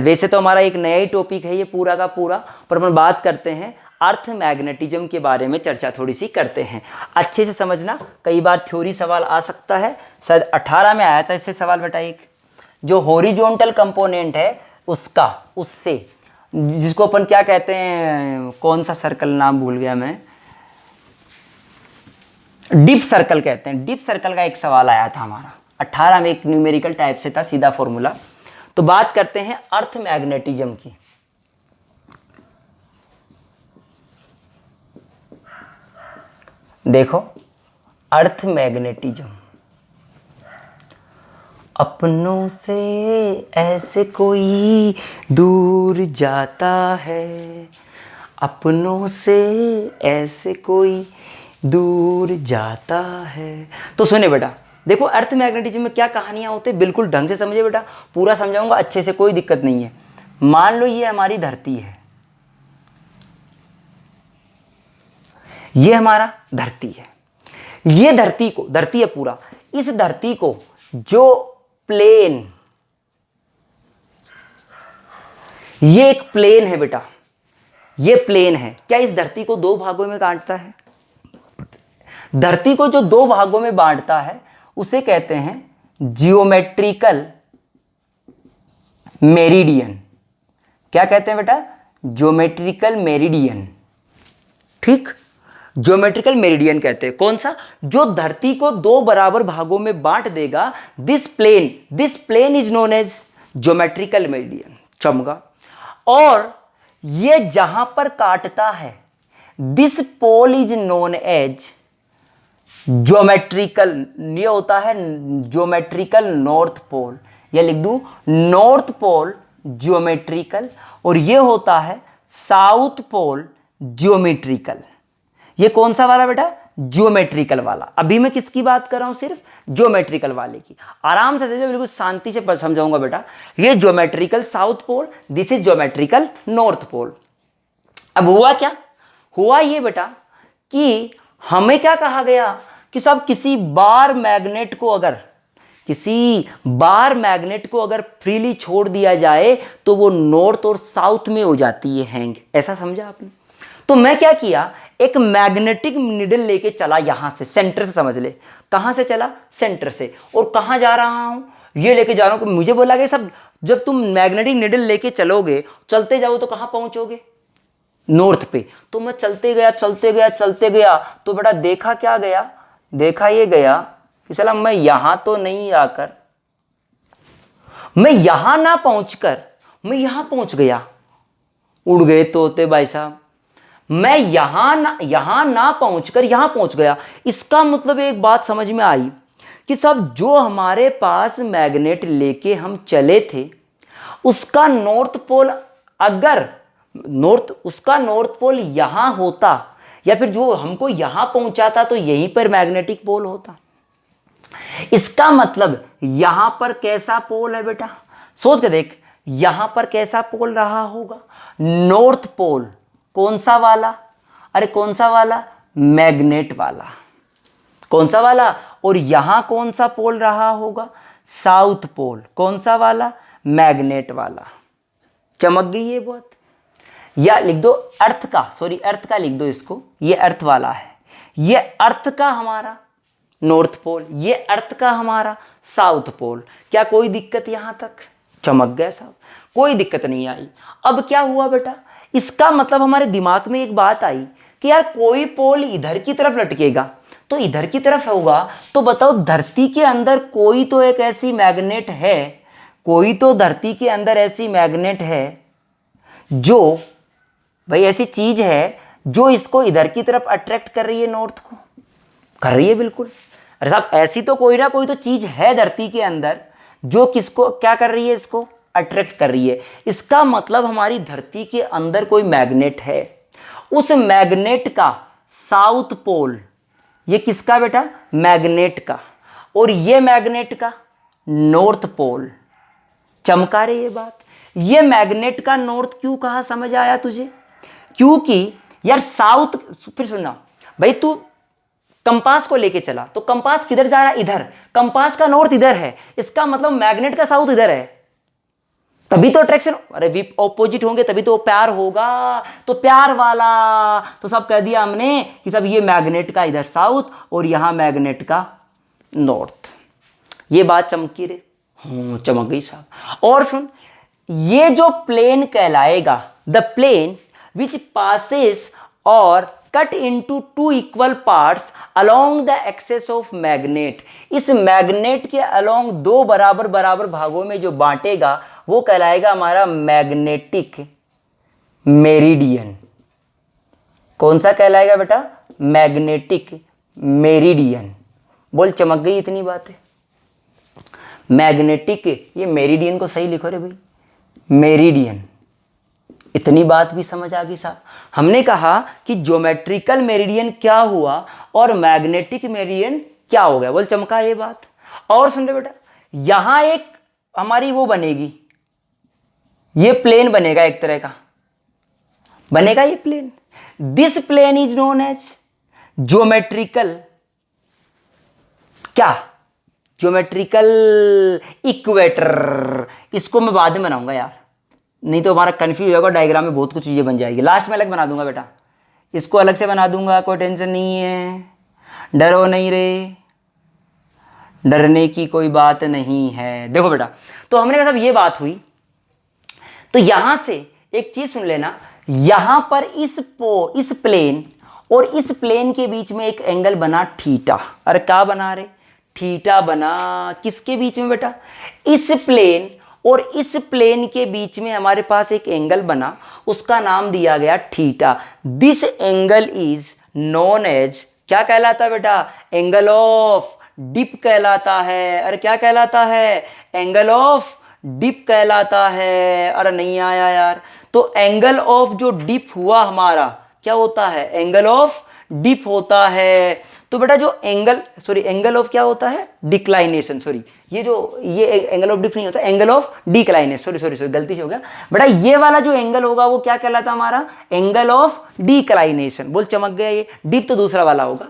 वैसे तो हमारा एक नया ही टॉपिक है ये पूरा का पूरा, पर अपन बात करते हैं अर्थ मैग्नेटिज्म के बारे में, चर्चा थोड़ी सी करते हैं। अच्छे से समझना, कई बार थ्योरी सवाल आ सकता है। शायद 18 में आया था इससे सवाल बेटा, एक जो हॉरिजॉन्टल कंपोनेंट है उसका, उससे, जिसको अपन क्या कहते हैं, कौन सा सर्कल नाम भूल गया मैं, डीप सर्कल कहते हैं। डीप सर्कल का एक सवाल आया था हमारा 18 में, एक न्यूमेरिकल टाइप से था, सीधा फॉर्मूला। तो बात करते हैं अर्थ मैग्नेटिज्म की। देखो, अर्थ मैग्नेटिज्म, अपनों से ऐसे कोई दूर जाता है, अपनों से ऐसे कोई दूर जाता है। तो सुने बेटा, देखो अर्थ मैग्नेटिज्म में क्या कहानियां होती है, बिल्कुल ढंग से समझे बेटा, पूरा समझाऊंगा अच्छे से, कोई दिक्कत नहीं है। मान लो ये हमारी धरती है, ये हमारा धरती है, ये धरती को, धरती है पूरा, इस धरती को जो प्लेन, ये एक प्लेन है बेटा, ये प्लेन है। क्या इस धरती को दो भागों में काटता है? धरती को जो दो भागों में बांटता है उसे कहते हैं जियोमेट्रिकल मेरिडियन। क्या कहते हैं बेटा? Geometrical meridian. ठीक, ज्योमेट्रिकल मेरिडियन कहते हैं। कौन सा? जो धरती को दो बराबर भागों में बांट देगा। This plane is known as geometrical meridian. चमका। और ये जहां पर काटता है, this pole is known as geometrical, ये होता है ज्योमेट्रिकल नॉर्थ पोल, या लिख दूं नॉर्थ पोल ज्योमेट्रिकल, और ये होता है साउथ पोल ज्योमेट्रिकल। ये कौन सा वाला बेटा? ज्योमेट्रिकल वाला। अभी मैं किसकी बात कर रहा हूं? सिर्फ ज्योमेट्रिकल वाले की। आराम से समझो, बिल्कुल शांति से समझाऊंगा बेटा। ये geometrical south pole, this is geometrical north pole. अब हुआ क्या? हुआ ये बेटा कि हमें क्या कहा गया कि सब किसी बार मैग्नेट को अगर फ्रीली छोड़ दिया जाए तो वो नॉर्थ और साउथ में हो जाती है हैंग। ऐसा समझा आपने? तो मैं क्या किया, एक मैग्नेटिक निडल लेके चला यहां से, सेंटर से समझ ले। कहां से चला? सेंटर से। और कहां जा रहा हूं? ये लेके जा रहा हूं। मुझे बोला गया सब, जब तुम मैग्नेटिक निडल लेके चलोगे, चलते जाओ तो कहां पहुंचोगे? नॉर्थ पे। तो मैं चलते गया। तो बेटा देखा क्या गया? देखा ये गया कि चला मैं यहां तो नहीं आकर, मैं यहां ना पहुंचकर मैं यहां पहुंच गया। उड़ गए तोते भाई साहब। मैं यहां ना पहुंचकर यहां पहुंच गया। इसका मतलब एक बात समझ में आई कि सब जो हमारे पास मैग्नेट लेके हम चले थे, उसका नॉर्थ पोल उसका नॉर्थ पोल यहां होता, या फिर जो हमको यहां पहुंचाता तो यहीं पर मैग्नेटिक पोल होता। इसका मतलब यहां पर कैसा पोल है बेटा? सोच के देख, यहां पर कैसा पोल रहा होगा? North pole. कौन सा वाला? अरे कौन सा वाला? मैग्नेट वाला। कौन सा वाला? और यहां कौन सा पोल रहा होगा? South pole. कौन सा वाला? मैग्नेट वाला। चमक गई ये बात? या लिख दो अर्थ का लिख दो इसको। ये अर्थ वाला है, ये अर्थ का हमारा नॉर्थ पोल, ये अर्थ का हमारा साउथ पोल। क्या कोई दिक्कत यहां तक? चमक गए साहब, कोई दिक्कत नहीं आई। अब क्या हुआ बेटा? इसका मतलब हमारे दिमाग में एक बात आई कि यार कोई पोल इधर की तरफ लटकेगा तो इधर की तरफ होगा, तो बताओ धरती के अंदर कोई तो एक ऐसी मैग्नेट है, कोई तो धरती के अंदर ऐसी मैग्नेट है जो भाई ऐसी चीज है जो इसको इधर की तरफ अट्रैक्ट कर रही है, नॉर्थ को कर रही है बिल्कुल। अरे साहब ऐसी तो कोई ना कोई तो चीज है धरती के अंदर जो किसको क्या कर रही है? इसको अट्रैक्ट कर रही है। इसका मतलब हमारी धरती के अंदर कोई मैग्नेट है। उस मैग्नेट का साउथ पोल, ये किसका बेटा? मैग्नेट का। और ये मैग्नेट का नॉर्थ पोल। चमका रही ये बात? ये मैग्नेट का नॉर्थ क्यों कहा, समझ आया तुझे? क्योंकि यार साउथ, फिर सुनना भाई, तू कंपास को लेके चला तो कंपास किधर जा रहा है? इधर। कंपास का नॉर्थ इधर है, इसका मतलब मैग्नेट का साउथ इधर है, तभी तो अट्रैक्शन। अरे भी ऑपोजिट होंगे तभी तो प्यार होगा। तो प्यार वाला तो सब कह दिया हमने कि सब ये मैग्नेट का इधर साउथ और यहां मैग्नेट का नॉर्थ। ये बात चमकी रे? चमक गई साहब। और सुन, ये जो प्लेन कहलाएगा, द प्लेन विच पासेस और cut into two equal parts along the axis of magnet, इस मैग्नेट के अलोंग दो बराबर बराबर भागों में जो बांटेगा वो कहलाएगा हमारा मैग्नेटिक मेरिडियन। कौन सा कहलाएगा बेटा? Magnetic meridian. बोल, चमक गई इतनी बातें? मैग्नेटिक, ये मेरिडियन को सही लिखो रे भाई, मेरिडियन। इतनी बात भी समझ आ गई साहब। हमने कहा कि ज्योमेट्रिकल मेरिडियन क्या हुआ और मैग्नेटिक मेरिडियन क्या हो गया। बोल, चमका ये बात? और सुन ले बेटा, यहां एक हमारी वो बनेगी, ये प्लेन बनेगा, एक तरह का बनेगा ये plane. This plane is known as geometrical, क्या? Geometrical equator. इसको मैं बाद में बनाऊंगा यार, नहीं तो हमारा कंफ्यूज हो जाएगा, डायग्राम में बहुत कुछ चीजें बन जाएगी। लास्ट में अलग बना दूंगा बेटा, इसको अलग से बना दूंगा, कोई टेंशन नहीं है, डरो नहीं रे, डरने की कोई बात नहीं है। देखो बेटा, तो हमने कहा सब ये बात हुई, तो यहां से एक चीज सुन लेना, यहां पर इस प्लेन और इस प्लेन के बीच में एक एंगल बना थीटा। अरे क्या बना रहे, थीटा बना। किसके बीच में बेटा, इस प्लेन और इस प्लेन के बीच में हमारे पास एक एंगल बना, उसका नाम दिया गया theta. This angle is known as, क्या कहलाता है बेटा, एंगल ऑफ डिप कहलाता है। अरे क्या कहलाता है, एंगल ऑफ डिप कहलाता है। अरे नहीं आया यार, तो एंगल ऑफ जो डिप हुआ हमारा क्या होता है, एंगल ऑफ डिप होता है। तो बेटा जो एंगल ऑफ क्या होता है, डिक्लाइनेशन, सॉरी ये एंगल ऑफ डिप नहीं होता, एंगल ऑफ डिक्लाइनेशन, सॉरी गलती से हो गया बेटा। ये वाला जो एंगल होगा वो क्या कहलाता हमारा, एंगल ऑफ डिक्लाइनेशन। बोल चमक गया, ये डिप तो दूसरा वाला होगा,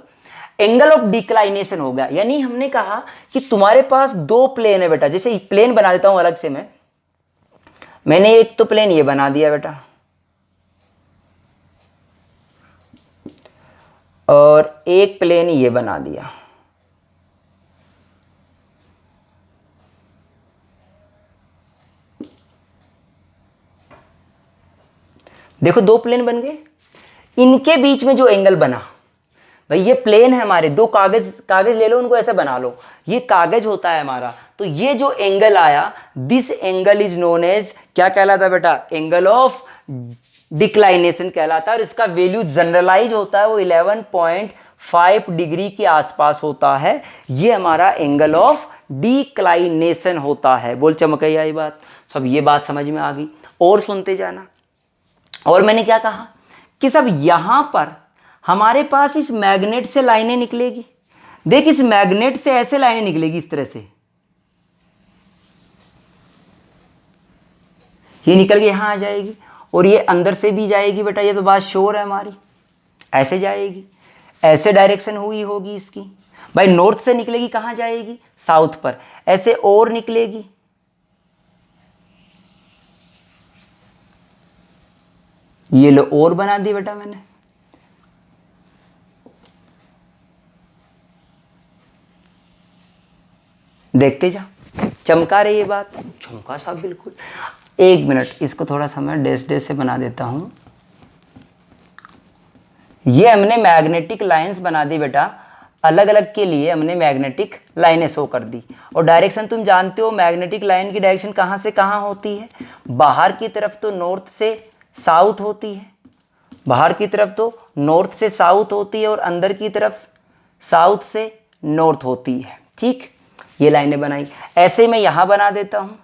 एंगल ऑफ डिक्लाइनेशन हो गया। यानी हमने कहा कि तुम्हारे पास दो प्लेन है बेटा, जैसे प्लेन बना देता हूं अलग से मैंने एक तो प्लेन ये बना दिया बेटा, और एक प्लेन ये बना दिया। देखो दो प्लेन बन गए, इनके बीच में जो एंगल बना, भाई ये प्लेन है हमारे, दो कागज ले लो, उनको ऐसे बना लो, ये कागज होता है हमारा। तो ये जो एंगल आया, this angle is known as, क्या कहलाता है बेटा, एंगल ऑफ डिक्लाइनेशन कहलाता है। और इसका वैल्यू जनरलाइज होता है, वो 11.5 डिग्री के आसपास होता है। ये हमारा एंगल ऑफ डिक्लाइनेशन होता है। बोल चमकैया ये बात, सब ये बात समझ में आ गई। और सुनते जाना, और मैंने क्या कहा कि सब यहां पर हमारे पास इस मैग्नेट से लाइनें निकलेगी। देख इस मैग्नेट से ऐसे लाइनें निकलेगी इस तरह से, ये निकल के यहां आ जाएगी, और ये अंदर से भी जाएगी बेटा, ये तो बात श्योर है हमारी, ऐसे जाएगी, ऐसे डायरेक्शन हुई होगी इसकी। भाई नॉर्थ से निकलेगी, कहां जाएगी, साउथ पर, ऐसे और निकलेगी, ये लो और बना दी बेटा मैंने। देखते जा, चमका रही ये बात, चमका साहब बिल्कुल। एक मिनट, इसको थोड़ा सा मैं डैश डैश से बना देता हूं। ये हमने मैग्नेटिक लाइंस बना दी बेटा, अलग अलग के लिए हमने मैग्नेटिक लाइनें शो कर दी। और डायरेक्शन तुम जानते हो, मैग्नेटिक लाइन की डायरेक्शन कहां से कहां होती है, बाहर की तरफ तो नॉर्थ से साउथ होती है, बाहर की तरफ तो नॉर्थ से साउथ होती है, और अंदर की तरफ साउथ से नॉर्थ होती है। ठीक, ये लाइनें बनाई, ऐसे मैं यहां बना देता हूं।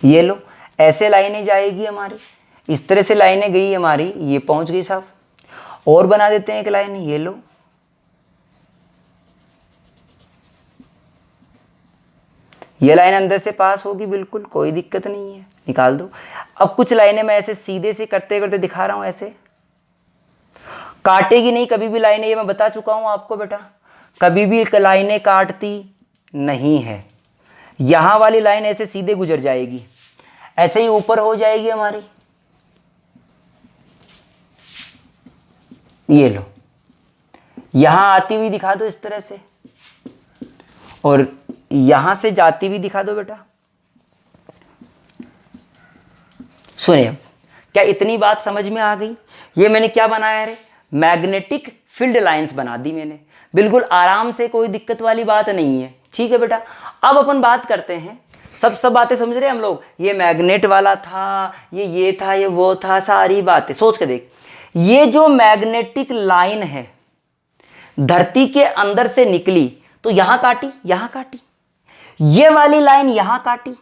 ये लो, ऐसे लाइनें जाएगी हमारी, इस तरह से लाइनें गई हमारी, ये पहुंच गई साहब। और बना देते हैं एक लाइन, ये लो, ये लाइन अंदर से पास होगी, बिल्कुल कोई दिक्कत नहीं है, निकाल दो। अब कुछ लाइनें मैं ऐसे सीधे से करते करते दिखा रहा हूं, ऐसे काटेगी नहीं कभी भी लाइनें, ये मैं बता चुका हूं आपको बेटा, कभी भी लाइनें काटती नहीं है। यहां वाली लाइन ऐसे सीधे गुजर जाएगी, ऐसे ही ऊपर हो जाएगी हमारी, ये लो, यहां आती हुई दिखा दो इस तरह से, और यहां से जाती हुई दिखा दो बेटा। सुनिए, क्या इतनी बात समझ में आ गई। ये मैंने क्या बनाया रे, मैग्नेटिक फील्ड लाइंस बना दी मैंने, बिल्कुल आराम से, कोई दिक्कत वाली बात नहीं है। ठीक है बेटा, अब अपन बात करते हैं, सब बातें समझ रहे हैं हम लोग, ये मैग्नेट वाला था, ये था, ये वो था, सारी बातें सोच के देख। ये जो मैग्नेटिक लाइन है धरती के अंदर से निकली, तो यहां काटी, यहां काटी, ये वाली लाइन यहां काटी,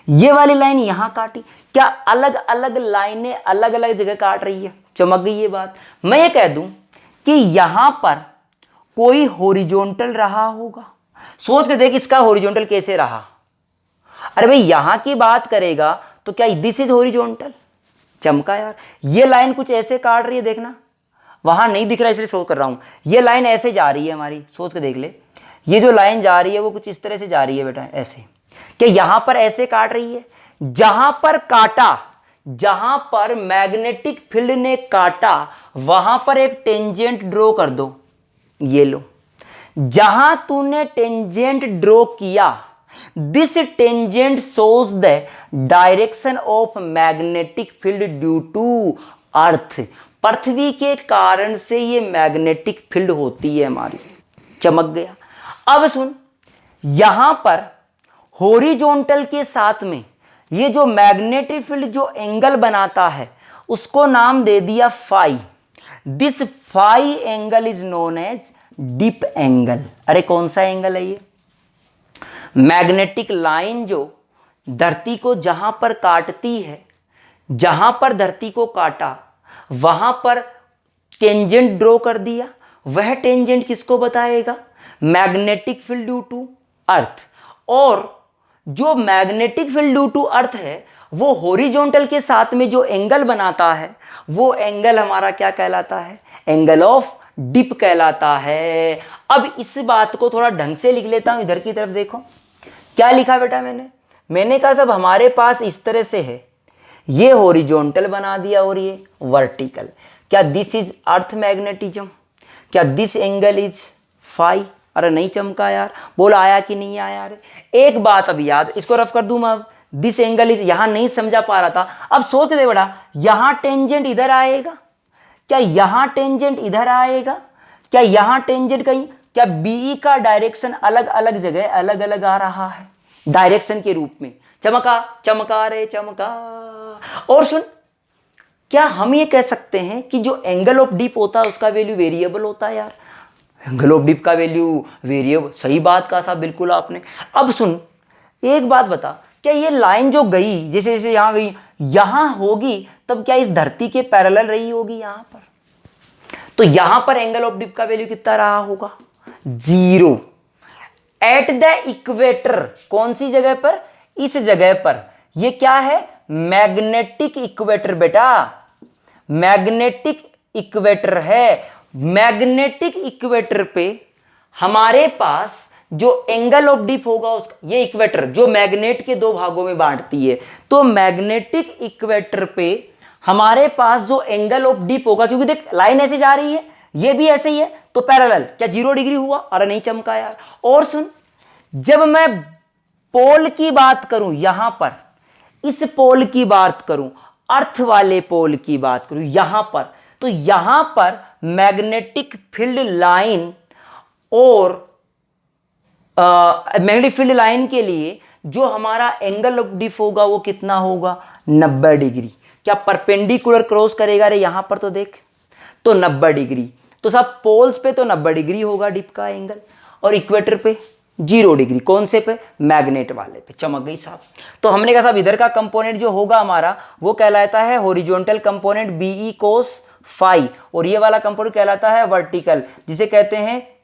ये वाली लाइन यहां काटी, क्या अलग अलग लाइनें अलग अलग जगह काट रही है। चमक गई ये बात। मैं ये कह दूं कि यहां पर कोई हॉरिजॉन्टल रहा होगा, सोच के देख इसका हॉरिजॉन्टल कैसे रहा। अरे भाई यहां की बात करेगा तो क्या दिस इज हॉरिजॉन्टल, चमका यार। ये लाइन कुछ ऐसे काट रही है, देखना वहां नहीं दिख रहा इसलिए शो कर रहा हूं। ये लाइन ऐसे जा रही है हमारी, सोच के देख ले, ये जो लाइन जा रही है वो कुछ इस तरह से जा रही है बेटा, ऐसे। क्या यहां पर ऐसे काट रही है, जहां पर काटा, जहां पर मैग्नेटिक फील्ड ने काटा, वहां पर एक टेंजेंट ड्रॉ कर दो, ये लो। जहां तूने टेंजेंट ड्रॉ किया, this tangent shows the direction of magnetic field due to earth. पृथ्वी के कारण से ये मैग्नेटिक फील्ड होती है हमारी। चमक गया। अब सुन, यहां पर हॉरिजॉन्टल के साथ में ये जो मैग्नेटिक फील्ड जो एंगल बनाता है उसको नाम दे दिया phi. This phi angle is known as dip angle. अरे कौन सा एंगल है ये? मैग्नेटिक लाइन जो धरती को जहां पर काटती है, जहां पर धरती को काटा वहां पर टेंजेंट ड्रॉ कर दिया, वह टेंजेंट किसको बताएगा? Magnetic field due to earth. और जो magnetic field due to earth है वो हॉरिजॉन्टल के साथ में जो एंगल बनाता है वो एंगल हमारा क्या कहलाता है? एंगल ऑफ डिप कहलाता है। अब इस बात को थोड़ा ढंग से लिख लेता हूं, इधर की तरफ देखो क्या लिखा बेटा मैंने कहा सब हमारे पास इस तरह से है, ये हॉरिजॉन्टल बना दिया और ये वर्टिकल। क्या दिस इज अर्थ मैग्नेटिज्म? क्या दिस एंगल इज फाई? अरे नहीं चमका यार, बोल आया कि नहीं आया? यार एक बात अब याद, इसको रफ कर दूं मैं। अब दिस एंगल इज, यहां नहीं समझा पा रहा था, अब सोच दे बेटा, यहां टेंजेंट इधर आएगा, क्या यहां टेंजेंट इधर आएगा, क्या यहां टेंजेंट कहीं, क्या बीई का डायरेक्शन अलग अलग जगह अलग अलग आ रहा है डायरेक्शन के रूप में? चमका चमका रे चमका। और सुन, क्या हम ये कह सकते हैं कि जो एंगल ऑफ डिप होता है उसका वैल्यू वेरिएबल होता है? यार एंगल ऑफ डिप का वैल्यू वेरिएबल, सही बात कहा साहब बिल्कुल आपने। अब सुन एक बात बता, क्या ये लाइन जो गई जैसे जैसे यहां गई यहां होगी तब क्या इस धरती के पैरेलल रही होगी यहां पर? तो यहां पर एंगल ऑफ डिप का वैल्यू कितना रहा होगा? 0। एट द इक्वेटर, कौन सी जगह पर? इस जगह पर। ये क्या है? मैग्नेटिक इक्वेटर बेटा, मैग्नेटिक इक्वेटर है। मैग्नेटिक इक्वेटर पे हमारे पास जो एंगल ऑफ डिप होगा उसका, ये इक्वेटर जो मैग्नेट के दो भागों में बांटती है, तो मैग्नेटिक इक्वेटर पे हमारे पास जो एंगल ऑफ डिप होगा, क्योंकि देख लाइन ऐसे जा रही है, ये भी ऐसे ही है, तो पैरेलल, क्या 0 डिग्री हुआ? अरे नहीं चमका यार। और सुन, जब मैं पोल की बात करूं, यहां पर इस पोल की बात करूं, अर्थ वाले पोल की बात करूं यहां पर, तो यहां पर मैग्नेटिक फील्ड लाइन और मैग्नेटिक फील्ड लाइन के लिए जो हमारा एंगल ऑफ डिप होगा वो कितना होगा? 90 डिग्री। क्या परपेंडिकुलर क्रॉस करेगा रे यहां पर? तो देख, तो 90 डिग्री। तो सब पोल्स पे तो 90 डिग्री होगा डिप का एंगल, और इक्वेटर पे 0 डिग्री। कौन से पे? मैग्नेट वाले पे। चमक गई साहब। तो हमने कहा साहब इधर का कंपोनेंट जो होगा हमारा वो कहलाता है horizontal component BE cos phi, और ये वाला कंपोनेंट कहलाता है वर्टिकल, जिसे कहते हैं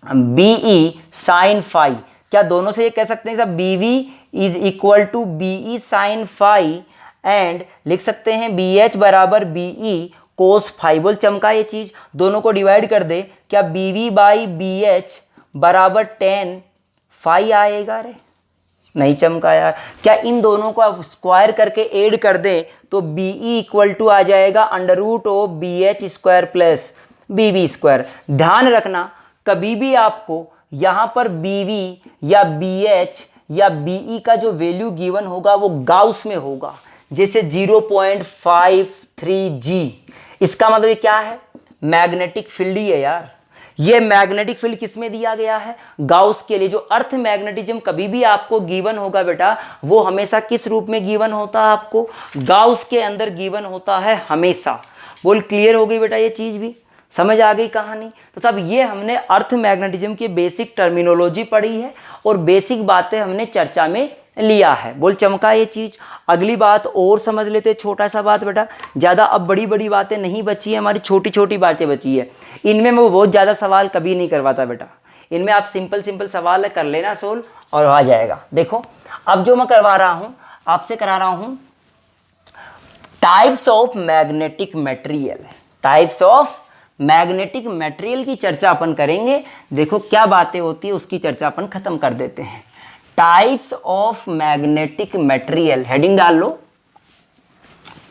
बीई साइन फाई। क्या दोनों से ये कह सकते हैं साहब BV is equal to BE sine phi, and लिख सकते हैं बीएच बराबर बीई कोस फाई। बोल चमका ये चीज, दोनों को डिवाइड कर दे, क्या बीवी बाई बीएच बराबर 10 फाई आएगा? रे नहीं चमका यार। क्या इन दोनों को आप स्क्वायर करके ऐड कर दे तो बीई इक्वल टू आ जाएगा under root of B H square plus BV square. ध्यान रखना कभी भी आपको यहां पर बीवी या बी एच या बीई का जो वैल्यू गिवन होगा वो गाउस में होगा, जैसे 0.53 जी। इसका मतलब ये क्या है? मैग्नेटिक फील्ड ही है यार। ये मैग्नेटिक फील्ड किस में दिया गया है? गाउस के लिए। जो अर्थ मैग्नेटिज्म कभी भी आपको गिवन होगा बेटा, वो हमेशा किस रूप में गिवन होता है? आपको गाउस के अंदर गिवन होता है हमेशा। बोल क्लियर हो गई बेटा? ये चीज भी समझ आ गई कहानी? तो सब ये हमने अर्थ मैग्नेटिज्म की बेसिक टर्मिनोलॉजी पढ़ी है और बेसिक बातें हमने चर्चा में लिया है। बोल चमका ये चीज। अगली बात और समझ लेते, छोटा सा बात बेटा, ज्यादा अब बड़ी बड़ी बातें नहीं बची है, हमारी छोटी छोटी बातें बची है। इनमें मैं बहुत ज्यादा सवाल कभी नहीं करवाता बेटा, इनमें आप सिंपल सिंपल सवाल कर लेना सोल्व और आ जाएगा। देखो अब जो मैं करवा रहा हूं, आपसे करा रहा हूं types of magnetic material. Types of magnetic material की चर्चा अपन करेंगे। देखो क्या बातें होती है उसकी चर्चा अपन खत्म कर देते हैं। Types of magnetic material, heading डाल लो।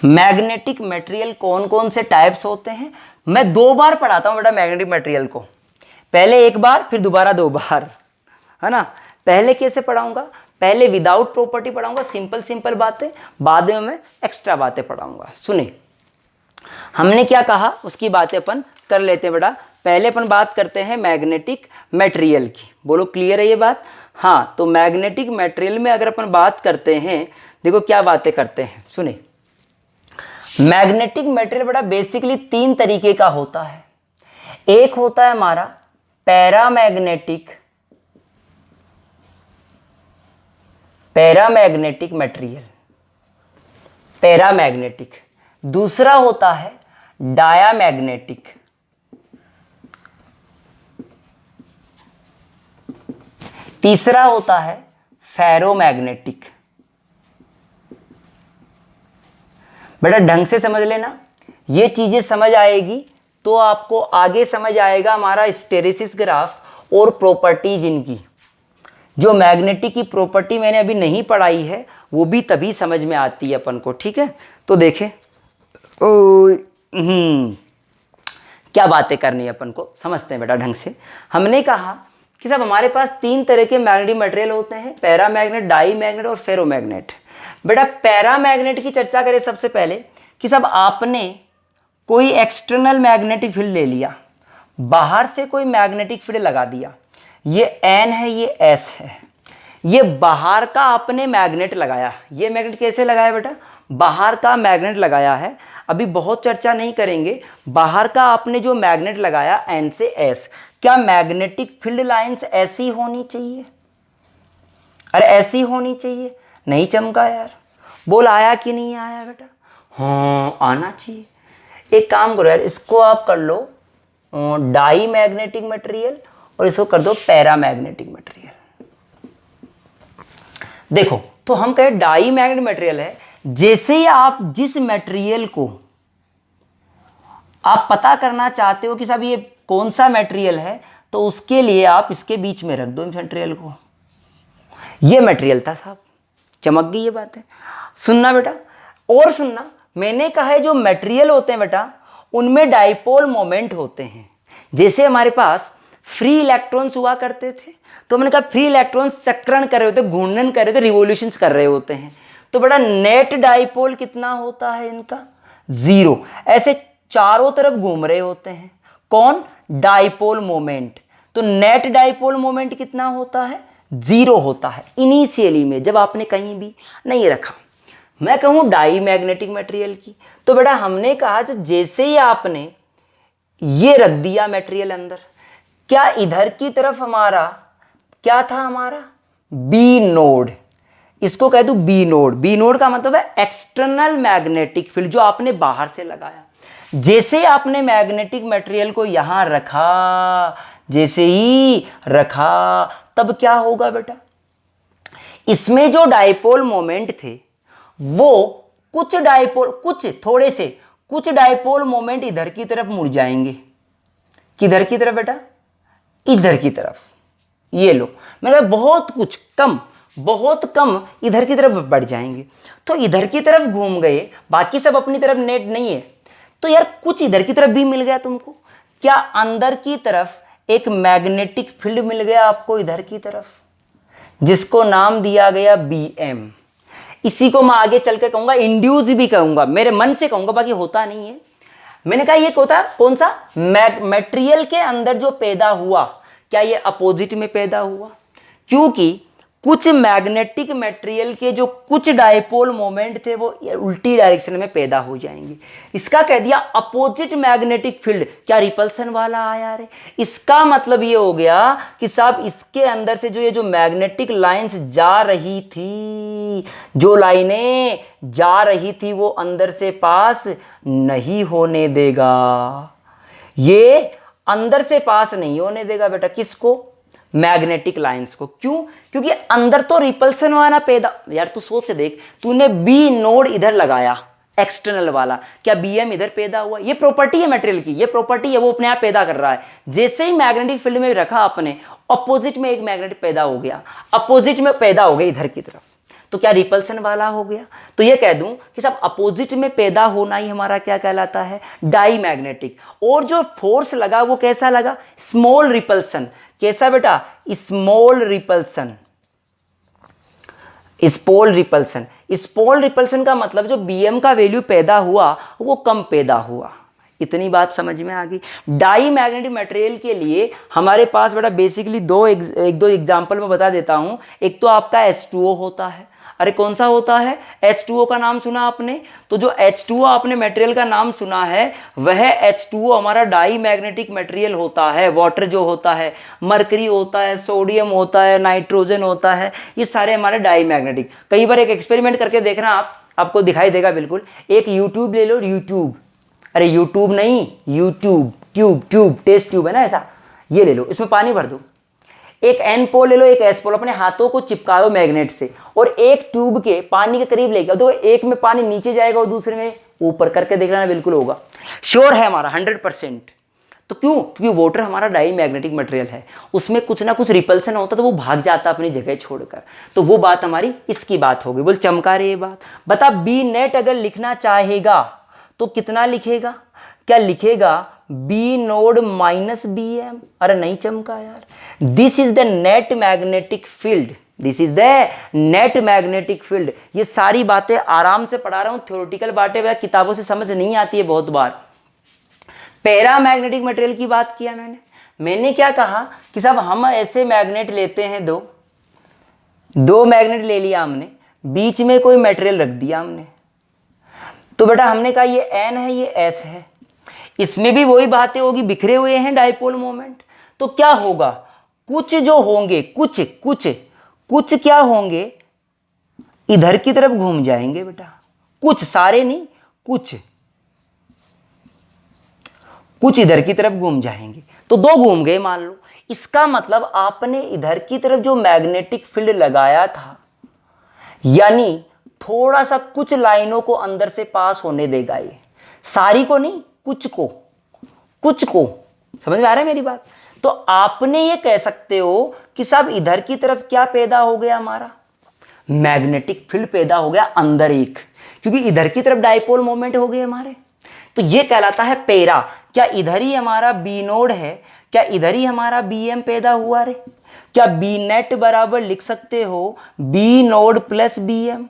मैग्नेटिक मटेरियल कौन कौन से टाइप्स होते हैं? मैं 2 बार पढ़ाता हूं बेटा मैग्नेटिक मटेरियल को। पहले एक बार फिर दोबारा 2 बार, है ना। पहले कैसे पढ़ाऊंगा, पहले विदाउट प्रॉपर्टी पढ़ाऊंगा, सिंपल सिंपल बातें, बाद में मैं एक्स्ट्रा बातें पढ़ाऊंगा। सुने, हमने क्या कहा उसकी बातें अपन कर लेते हैं बेटा। पहले अपन बात करते हैं मैग्नेटिक मटेरियल की। बोलो क्लियर है ये बात? हाँ, तो मैग्नेटिक मटेरियल में अगर अपन बात करते हैं, देखो क्या बातें करते हैं, सुने। मैग्नेटिक मटेरियल बेटा बेसिकली 3 तरीके का होता है। एक होता है हमारा पैरामैग्नेटिक मटेरियल, पैरामैग्नेटिक। दूसरा होता है डायामैग्नेटिक, तीसरा होता है फेरोमैग्नेटिक। बेटा ढंग से समझ लेना, ये चीजें समझ आएगी तो आपको आगे समझ आएगा हमारा हिस्टैरिसीस ग्राफ और प्रॉपर्टीज इनकी। जो मैग्नेटिक की प्रॉपर्टी मैंने अभी नहीं पढ़ाई है वो भी तभी समझ में आती है अपन को, ठीक है। तो देखें क्या बातें करनी है अपन को, समझते हैं बेटा ढंग से। हमने कहा कि सब हमारे पास 3 तरह के मैग्नेटिक मटेरियल होते हैं, पैरामैग्नेट, डाई मैग्नेट और फेरोमैग्नेट। बेटा पैरामैग्नेट की चर्चा करें सबसे पहले कि सब आपने कोई एक्सटर्नल मैग्नेटिक फील्ड ले लिया, बाहर से कोई मैग्नेटिक फील्ड लगा दिया, ये N है, ये S है, ये बाहर का आपने मैग्नेट लगाया। ये मैग्नेट कैसे लगाया बेटा? बाहर का मैग्नेट लगाया है, अभी बहुत चर्चा नहीं करेंगे। बाहर का आपने जो मैग्नेट लगाया N से S, क्या मैग्नेटिक फील्ड लाइंस ऐसी होनी चाहिए? अरे ऐसी होनी चाहिए, नहीं चमका यार, बोल आया कि नहीं आया बेटा? हाँ आना चाहिए। एक काम करो यार, इसको आप कर लो डाई मैग्नेटिक मटेरियल और इसको कर दो पैरामैग्नेटिक मटेरियल। देखो तो हम कहें डाई मैग्नेटिक मटेरियल है, जैसे ही आप जिस मटेरियल को आप पता करना चाहते हो कि साहब ये कौन सा मटेरियल है, तो उसके लिए आप इसके बीच में रख दो इस मटेरियल को। ये मटेरियल था साहब, चमक गई ये बात है। सुनना बेटा और सुनना, मैंने कहा है जो मटेरियल होते हैं बेटा उनमें डाइपोल मोमेंट होते हैं। जैसे हमारे पास फ्री इलेक्ट्रॉन्स हुआ करते थे, तो मैंने कहा फ्री इलेक्ट्रॉन्स चक्रण कर रहे होते, घूर्णन कर रहे थे, रिवोल्यूशंस कर रहे होते हैं। तो बेटा नेट डाइपोल कितना होता है इनका? 0। ऐसे चारों तरफ घूम रहे होते हैं, कौन? Dipole moment. तो नेट डाइपोल मोमेंट कितना होता है? 0 होता है इनिशियली में, जब आपने कहीं भी नहीं रखा। मैं कहूं डाई मैग्नेटिक मटेरियल की, तो बेटा हमने कहा जैसे ही आपने ये रख दिया मटेरियल अंदर, क्या इधर की तरफ हमारा क्या था? हमारा बी नोड, इसको कह दूं बी नोड। बी नोड का मतलब है एक्सटर्नल मैग्नेटिक फील्ड, जो आपने बाहर से लगाया। जैसे आपने मैग्नेटिक मटेरियल को यहां रखा, जैसे ही रखा, तब क्या होगा बेटा? इसमें जो डाइपोल मोमेंट थे वो कुछ डाइपोल मोमेंट इधर की तरफ मुड़ जाएंगे। किधर की तरफ बेटा? इधर की तरफ। ये लो, मैंने बहुत कम इधर की तरफ बढ़ जाएंगे। तो इधर की तरफ घूम गए, बाकी सब अपनी तरफ नेट नहीं है, तो यार कुछ इधर की तरफ भी मिल गया तुमको। क्या अंदर की तरफ एक मैग्नेटिक फील्ड मिल गया आपको इधर की तरफ, जिसको नाम दिया गया BM। इसी को मैं आगे चल के कहूंगा इंड्यूस भी कहूंगा, मेरे मन से कहूंगा, बाकी होता नहीं है। मैंने कहा ये होता कौन सा? मटेरियल के अंदर जो पैदा हुआ, क्या ये अपोजिट में पैदा हुआ? क्योंकि कुछ मैग्नेटिक मटेरियल के जो कुछ डाइपोल मोमेंट थे वो उल्टी डायरेक्शन में पैदा हो जाएंगे। इसका कह दिया अपोजिट मैग्नेटिक फील्ड। क्या रिपल्सन वाला आया रे? इसका मतलब ये हो गया कि साहब इसके अंदर से जो मैग्नेटिक लाइंस जा रही थी, जो लाइनें जा रही थी, वो अंदर से पास नहीं होने देगा। ये अंदर से पास नहीं होने देगा बेटा, किसको? मैग्नेटिक लाइंस को। क्यों? क्योंकि अंदर तो रिपल्सन वाला पैदा, यार तू सोच के देख, तूने बी नोड इधर लगाया एक्सटर्नल वाला, क्या BM इधर पैदा हुआ? ये प्रॉपर्टी है मटेरियल की, ये प्रॉपर्टी है, वो अपने आप पैदा कर रहा है। जैसे ही मैग्नेटिक फील्ड में रखा आपने, अपोजिट में एक मैग्नेट पैदा हो गया, अपोजिट में पैदा हो गया इधर की तरफ। तो क्या रिपल्सन वाला हो गया। तो ये कह दूं कि सब अपोजिट में पैदा होना ही हमारा क्या कहलाता है, डाई मैग्नेटिक। और जो फोर्स लगा वो कैसा लगा, स्मॉल रिपल्सन। कैसा बेटा, small repulsion. Small repulsion, small repulsion का मतलब जो बीएम का वैल्यू पैदा हुआ वो कम पैदा हुआ। इतनी बात समझ में आ गई। डाई मैग्नेटिक मटेरियल के लिए हमारे पास बेटा बेसिकली एक दो एग्जांपल मैं बता देता हूं। एक तो आपका H2O होता है। अरे कौन सा होता है, H2O का नाम सुना आपने। तो जो H2O आपने मटेरियल का नाम सुना है वह H2O हमारा डाई मैग्नेटिक मटेरियल होता है। वाटर जो होता है, मरकरी होता है, सोडियम होता है, नाइट्रोजन होता है, ये सारे हमारे डाई मैग्नेटिक। कई बार एक एक्सपेरिमेंट करके देखना, आपको दिखाई देगा बिल्कुल। एक यूट्यूब ले लो, यूट्यूब, अरे यूट्यूब नहीं, यूट्यूब, ट्यूब टेस्ट ट्यूब है ना ऐसा, ये ले लो, इसमें पानी भर दो। एक एन पोल ले लो, एक एस पोल, अपने हाथों को चिपका दो मैग्नेट से और एक ट्यूब के पानी के करीब लेके तो एक में पानी नीचे जाएगा और दूसरे में ऊपर, करके देख लेना, बिल्कुल होगा। श्योर है हमारा 100%। तो क्यों, क्योंकि वाटर हमारा डाई मैग्नेटिक मटेरियल है, उसमें कुछ ना कुछ रिपल्सन होता है तो वो भाग जाता अपनी जगह छोड़कर। तो वो बात हमारी इसकी बात हो गई। बोल चमका रही है बात। बता बी नेट अगर लिखना चाहेगा तो कितना लिखेगा, क्या लिखेगा, B naught minus B M. अरे नहीं चमका यार। This is the net magnetic field, this is the net magnetic field. ये सारी बातें आराम से पढ़ा रहा हूं, थ्योरेटिकल बातें किताबों से समझ नहीं आती है बहुत बार। पैरा मैग्नेटिक मटेरियल की बात किया मैंने क्या कहा कि साहब हम ऐसे मैग्नेट लेते हैं, दो मैग्नेट ले लिया हमने, बीच में कोई मटेरियल रख दिया हमने। तो बेटा हमने कहा ये एन है, ये एस है, इसमें भी वही बातें होगी, बिखरे हुए हैं डाइपोल मोमेंट। तो क्या होगा, कुछ जो होंगे, कुछ क्या होंगे, इधर की तरफ घूम जाएंगे बेटा। कुछ, सारे नहीं, कुछ इधर की तरफ घूम जाएंगे। तो दो घूम गए मान लो। इसका मतलब आपने इधर की तरफ जो मैग्नेटिक फील्ड लगाया था, यानी थोड़ा सा कुछ लाइनों को अंदर से पास होने देगा, ये सारी को नहीं, कुछ को। समझ में आ रहा है मेरी बात। तो आपने ये कह सकते हो कि साहब इधर की तरफ क्या पैदा हो गया, हमारा मैग्नेटिक फील्ड पैदा हो गया अंदर एक, क्योंकि इधर की तरफ डाइपोल मोमेंट हो गए हमारे। तो ये कहलाता है पैरा। क्या इधर ही हमारा बी नोड है, क्या इधर ही हमारा बी एम पैदा हुआ रे। क्या बी नेट बराबर लिख सकते हो B naught plus B M.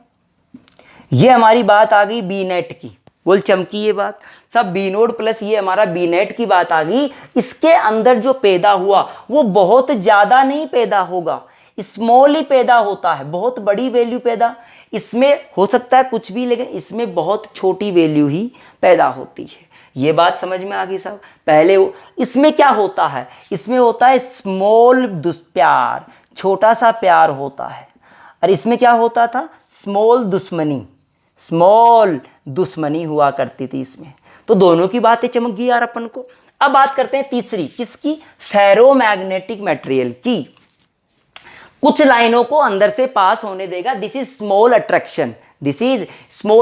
ये हमारी बात आ गई बी नेट की। बोल चमकी ये बात, सब बी नोड प्लस ये हमारा बी नेट की बात आ गई। इसके अंदर जो पैदा हुआ वो बहुत ज्यादा नहीं पैदा होगा, स्मॉल ही पैदा होता है, बहुत बड़ी वैल्यू पैदा इसमें हो सकता है कुछ भी, लेकिन इसमें बहुत छोटी वैल्यू ही पैदा होती है। ये बात समझ में आ गई साहब। पहले इसमें क्या होता है, इसमें होता है स्मॉल दुष्प्यार, छोटा सा प्यार होता है। और इसमें क्या होता था, स्मॉल दुश्मनी हुआ करती थी इसमें। तो दोनों की बातें चमक गई यार अपन को। अब बात करते हैं तीसरी, किसकी, फेरोमैग्नेटिक मटेरियल की। कुछ लाइनों को अंदर से पास होने देगा, दिस इज स्मॉल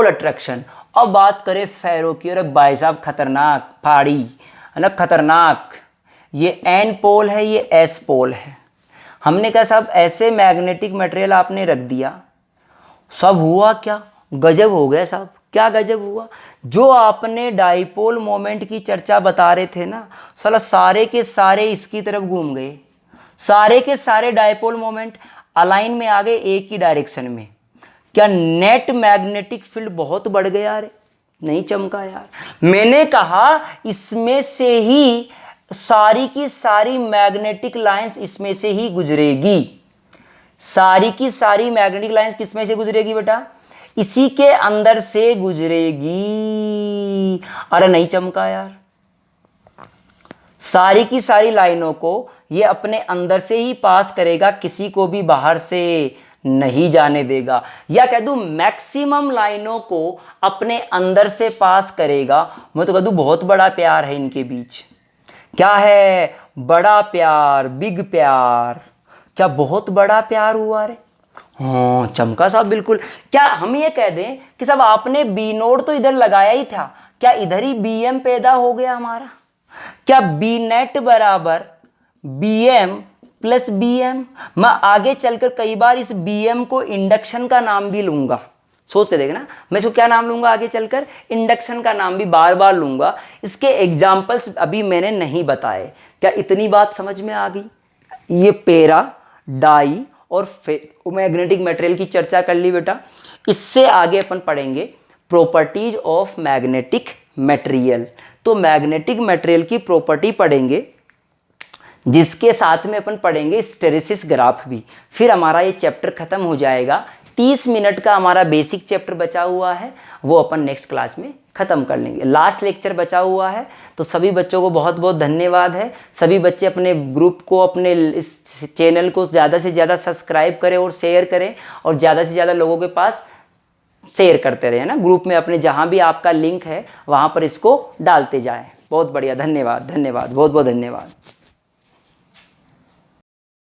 अट्रैक्शन। अब बात करें फेरो की, और भाई साहब खतरनाक फाड़ी है ना, खतरनाक। ये एन पोल है, ये एस पोल है। हमने कहा साहब ऐसे मैग्नेटिक मटेरियल आपने रख दिया, सब हुआ क्या, गजब हो गया साहब। क्या गजब हुआ, जो आपने डाइपोल मोमेंट की चर्चा बता रहे थे ना, साला सारे के सारे इसकी तरफ घूम गए। सारे के सारे डाइपोल मोमेंट अलाइन में आ गए एक ही डायरेक्शन में। क्या नेट मैग्नेटिक फील्ड बहुत बढ़ गया रे, नहीं चमका यार। मैंने कहा इसमें से ही सारी की सारी मैग्नेटिक लाइंस इसमें से ही गुजरेगी। सारी की सारी मैग्नेटिक लाइंस किसमें से गुजरेगी बेटा, इसी के अंदर से गुजरेगी। अरे नहीं चमका यार। सारी की सारी लाइनों को ये अपने अंदर से ही पास करेगा, किसी को भी बाहर से नहीं जाने देगा। या कह दूं मैक्सिमम लाइनों को अपने अंदर से पास करेगा। मैं तो कह दूं बहुत बड़ा प्यार है इनके बीच। क्या है, बड़ा प्यार, बिग प्यार। क्या बहुत बड़ा प्यार हुआ रे। हाँ चमका साहब बिल्कुल। क्या हम ये कह दें कि साहब आपने बी नोड तो इधर लगाया ही था, क्या इधर ही बी एम पैदा हो गया हमारा। क्या बी नेट बराबर B M plus B M. मैं आगे चलकर कई बार इस बी एम को इंडक्शन का नाम भी लूँगा, सोच के देखना, मैं इसको क्या नाम लूँगा आगे चलकर, इंडक्शन का नाम भी बार बार लूँगा। इसके एग्जाम्पल्स अभी मैंने नहीं बताए। क्या इतनी बात समझ में आ गई? ये पेरा, डाई और मैग्नेटिक मटेरियल की चर्चा कर ली बेटा। इससे आगे अपन पढ़ेंगे प्रॉपर्टीज ऑफ मैग्नेटिक मटेरियल। तो मैग्नेटिक मटेरियल की प्रॉपर्टी पढ़ेंगे, जिसके साथ में अपन पढ़ेंगे हिस्टैरिसीस ग्राफ भी। फिर हमारा ये चैप्टर खत्म हो जाएगा। 30 मिनट का हमारा बेसिक चैप्टर बचा हुआ है, वो अपन नेक्स्ट क्लास में ख़त्म कर लेंगे। लास्ट लेक्चर बचा हुआ है। तो सभी बच्चों को बहुत बहुत धन्यवाद है। सभी बच्चे अपने ग्रुप को, अपने इस चैनल को ज़्यादा से ज़्यादा सब्सक्राइब करें और शेयर करें, और ज़्यादा से ज़्यादा लोगों के पास शेयर करते रहे ना, ग्रुप में अपने जहाँ भी आपका लिंक है वहाँ पर इसको डालते जाएं। बहुत बढ़िया, धन्यवाद, धन्यवाद, बहुत बहुत धन्यवाद।